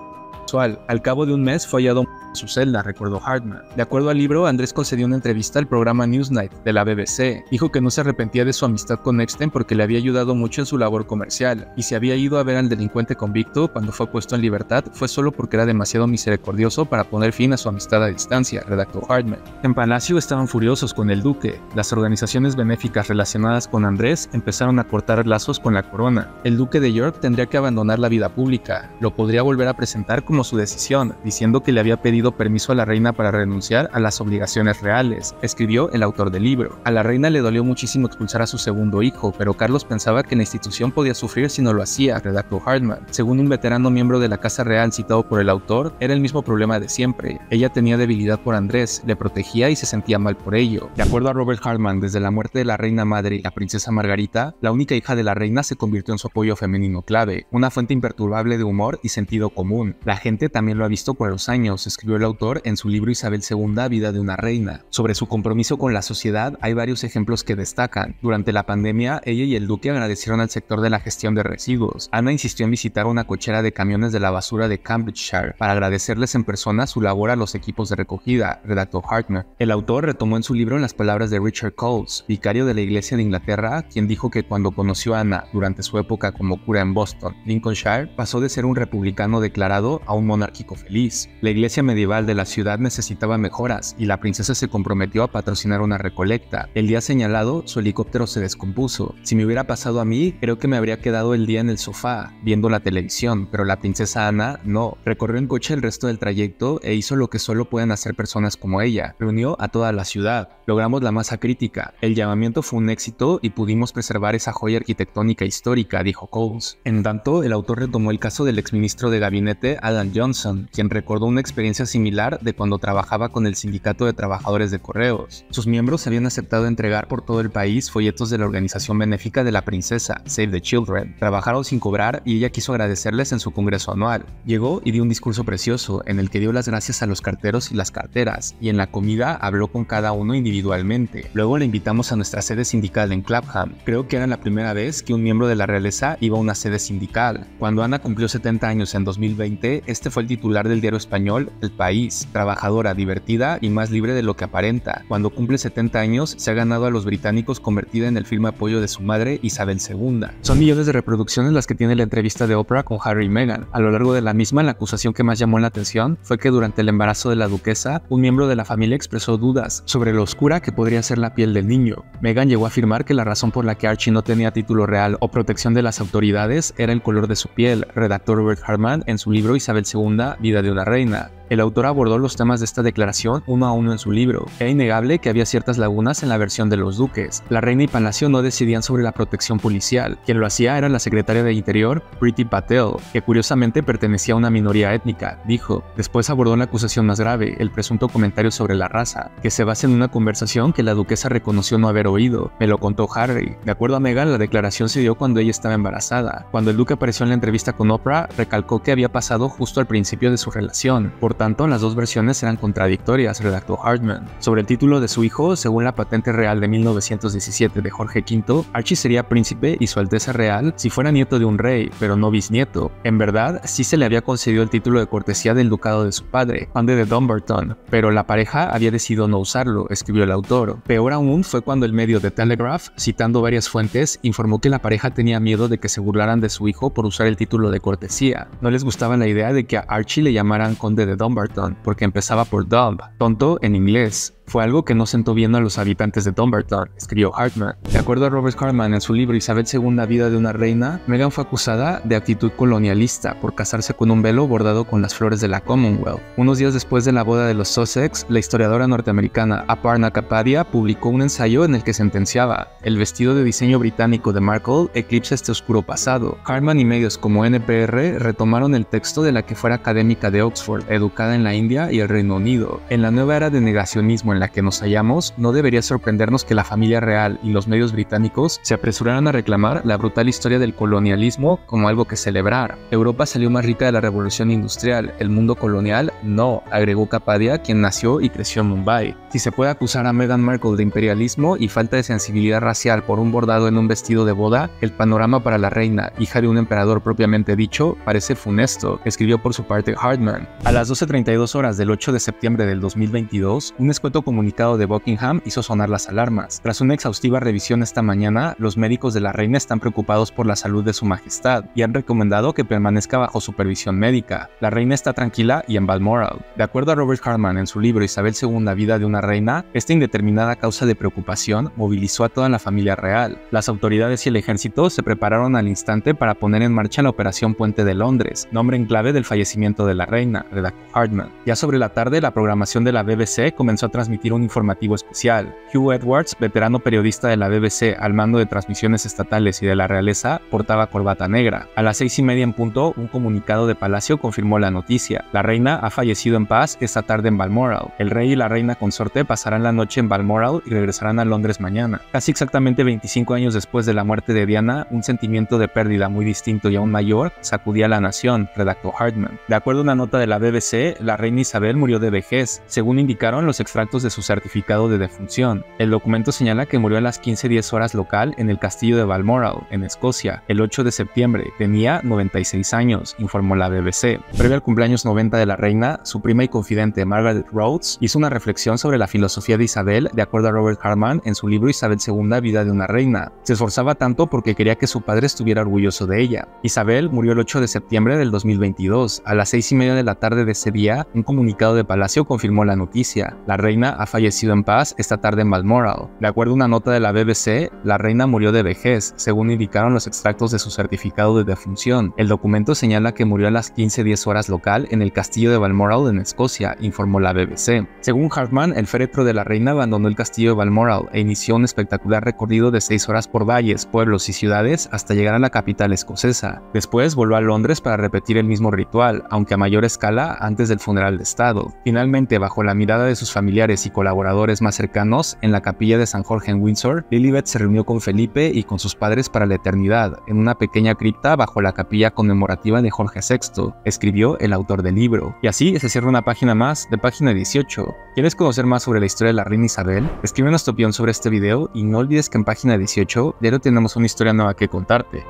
sexual. Al cabo de un mes fue hallado en su celda, recordó Hartman. De acuerdo al libro, Andrés concedió una entrevista al programa Newsnight de la BBC. Dijo que no se arrepentía de su amistad con Epstein porque le había ayudado mucho en su labor comercial, y si había ido a ver al delincuente convicto cuando fue puesto en libertad fue solo porque era demasiado misericordioso para poner fin a su amistad a distancia, redactó Hartman. En Palacio estaban furiosos con el duque. Las organizaciones benéficas relacionadas con Andrés empezaron a cortar lazos con la corona. El duque de York tendría que abandonar la vida pública. Lo podría volver a presentar como su decisión, diciendo que le había pedido permiso a la reina para renunciar a las obligaciones reales, escribió el autor del libro. A la reina le dolió muchísimo expulsar a su segundo hijo, pero Carlos pensaba que la institución podía sufrir si no lo hacía, redactó Hartman. Según un veterano miembro de la Casa Real citado por el autor, era el mismo problema de siempre. Ella tenía debilidad por Andrés, le protegía y se sentía mal por ello. De acuerdo a Robert Hartman, desde la muerte de la reina madre y la princesa Margarita, la única hija de la reina se convirtió en su apoyo femenino clave, una fuente imperturbable de humor y sentido común. La gente también lo ha visto por los años, escribió el autor en su libro Isabel II, Vida de una reina. Sobre su compromiso con la sociedad hay varios ejemplos que destacan. Durante la pandemia, ella y el duque agradecieron al sector de la gestión de residuos. Ana insistió en visitar una cochera de camiones de la basura de Cambridgeshire para agradecerles en persona su labor a los equipos de recogida, redactó Hartman. El autor retomó en su libro las palabras de Richard Coles, vicario de la Iglesia de Inglaterra, quien dijo que cuando conoció a Ana durante su época como cura en Boston, Lincolnshire, pasó de ser un republicano declarado a un monárquico feliz. La iglesia medieval de la ciudad necesitaba mejoras y la princesa se comprometió a patrocinar una recolecta. El día señalado, su helicóptero se descompuso. Si me hubiera pasado a mí, creo que me habría quedado el día en el sofá, viendo la televisión, pero la princesa Ana no. Recorrió en coche el resto del trayecto e hizo lo que solo pueden hacer personas como ella. Reunió a toda la ciudad. Logramos la masa crítica. El llamamiento fue un éxito y pudimos preservar esa joya arquitectónica histórica, dijo Coles. En tanto, el autor retomó el caso del exministro de gabinete Alan Johnson, quien recordó una experiencia similar de cuando trabajaba con el Sindicato de Trabajadores de Correos. Sus miembros habían aceptado entregar por todo el país folletos de la organización benéfica de la princesa, Save the Children. Trabajaron sin cobrar y ella quiso agradecerles en su congreso anual. Llegó y dio un discurso precioso en el que dio las gracias a los carteros y las carteras, y en la comida habló con cada uno individualmente. Luego la invitamos a nuestra sede sindical en Clapham. Creo que era la primera vez que un miembro de la realeza iba a una sede sindical. Cuando Ana cumplió 70 años en 2020, este fue el titular del diario español El País, trabajadora, divertida y más libre de lo que aparenta. Cuando cumple 70 años, se ha ganado a los británicos convertida en el firme apoyo de su madre Isabel II. Son millones de reproducciones las que tiene la entrevista de Oprah con Harry y Meghan. A lo largo de la misma, la acusación que más llamó la atención fue que durante el embarazo de la duquesa, un miembro de la familia expresó dudas sobre lo oscura que podría ser la piel del niño. Meghan llegó a afirmar que la razón por la que Archie no tenía título real o protección de las autoridades era el color de su piel, redactó Robert Hartman en su libro Isabel II, Vida de una reina. El autor abordó los temas de esta declaración uno a uno en su libro. Era innegable que había ciertas lagunas en la versión de los duques. La reina y Palacio no decidían sobre la protección policial. Quien lo hacía era la secretaria de Interior, Priti Patel, que curiosamente pertenecía a una minoría étnica, dijo. Después abordó la acusación más grave, el presunto comentario sobre la raza, que se basa en una conversación que la duquesa reconoció no haber oído. Me lo contó Harry. De acuerdo a Meghan, la declaración se dio cuando ella estaba embarazada. Cuando el duque apareció en la entrevista con Oprah, recalcó que había pasado justo al principio de su relación. Por tanto, las dos versiones eran contradictorias, redactó Hartman. Sobre el título de su hijo, según la patente real de 1917 de Jorge V, Archie sería príncipe y su alteza real si fuera nieto de un rey, pero no bisnieto. En verdad, sí se le había concedido el título de cortesía del ducado de su padre, conde de Dumbarton, pero la pareja había decidido no usarlo, escribió el autor. Peor aún fue cuando el medio The Telegraph, citando varias fuentes, informó que la pareja tenía miedo de que se burlaran de su hijo por usar el título de cortesía. No les gustaba la idea de que a Archie le llamaran conde de Dumbarton, Dumbarton, porque empezaba por Dumb, tonto en inglés. Fue algo que no sentó bien a los habitantes de Dumbarton, escribió Hartman. De acuerdo a Robert Hartman en su libro Isabel II, Vida de una Reina, Meghan fue acusada de actitud colonialista por casarse con un velo bordado con las flores de la Commonwealth. Unos días después de la boda de los Sussex, la historiadora norteamericana Aparna Kapadia publicó un ensayo en el que sentenciaba: el vestido de diseño británico de Markle eclipsa este oscuro pasado. Hartman y medios como NPR retomaron el texto de la que fuera académica de Oxford, educada en la India y el Reino Unido. En la nueva era de negacionismo en la que nos hallamos, no debería sorprendernos que la familia real y los medios británicos se apresuraran a reclamar la brutal historia del colonialismo como algo que celebrar. Europa salió más rica de la revolución industrial, el mundo colonial no, agregó Kapadia, quien nació y creció en Mumbai. Si se puede acusar a Meghan Markle de imperialismo y falta de sensibilidad racial por un bordado en un vestido de boda, el panorama para la reina, hija de un emperador propiamente dicho, parece funesto, escribió por su parte Hartman. A las 12:32 horas del 8 de septiembre del 2022, un escueto comunicado de Buckingham hizo sonar las alarmas. Tras una exhaustiva revisión esta mañana, los médicos de la reina están preocupados por la salud de su majestad y han recomendado que permanezca bajo supervisión médica. La reina está tranquila y en Balmoral. De acuerdo a Robert Hartman en su libro Isabel II, Vida de una Reina, esta indeterminada causa de preocupación movilizó a toda la familia real. Las autoridades y el ejército se prepararon al instante para poner en marcha la Operación Puente de Londres, nombre en clave del fallecimiento de la reina, redactó Hartman. Ya sobre la tarde, la programación de la BBC comenzó a transmitir un informativo especial. Hugh Edwards, veterano periodista de la BBC al mando de transmisiones estatales y de la realeza, portaba corbata negra. A las 6:30 en punto, un comunicado de Palacio confirmó la noticia. La reina ha fallecido en paz esta tarde en Balmoral. El rey y la reina consorte pasarán la noche en Balmoral y regresarán a Londres mañana. Casi exactamente 25 años después de la muerte de Diana, un sentimiento de pérdida muy distinto y aún mayor sacudía a la nación, redactó Hartman. De acuerdo a una nota de la BBC, la reina Isabel murió de vejez, según indicaron los extractos de su certificado de defunción. El documento señala que murió a las 15:10 horas local en el castillo de Balmoral, en Escocia, el 8 de septiembre. Tenía 96 años, informó la BBC. Previo al cumpleaños 90 de la reina, su prima y confidente Margaret Rhodes hizo una reflexión sobre la filosofía de Isabel, de acuerdo a Robert Hartman en su libro Isabel II, Vida de una Reina. Se esforzaba tanto porque quería que su padre estuviera orgulloso de ella. Isabel murió el 8 de septiembre del 2022. A las 6:30 de la tarde de ese día, un comunicado de Palacio confirmó la noticia. La reina ha fallecido en paz esta tarde en Balmoral. De acuerdo a una nota de la BBC, la reina murió de vejez, según indicaron los extractos de su certificado de defunción. El documento señala que murió a las 15:10 horas local en el castillo de Balmoral en Escocia, informó la BBC. Según Hartman, el féretro de la reina abandonó el castillo de Balmoral e inició un espectacular recorrido de 6 horas por valles, pueblos y ciudades hasta llegar a la capital escocesa. Después volvió a Londres para repetir el mismo ritual, aunque a mayor escala antes del funeral de estado. Finalmente, bajo la mirada de sus familiares y colaboradores más cercanos, en la capilla de San Jorge en Windsor, Lilibet se reunió con Felipe y con sus padres para la eternidad, en una pequeña cripta bajo la capilla conmemorativa de Jorge VI, escribió el autor del libro. Y así se cierra una página más de Página 18. ¿Quieres conocer más sobre la historia de la reina Isabel? Escríbenos tu opinión sobre este video y no olvides que en Página 18 diario tenemos una historia nueva que contarte.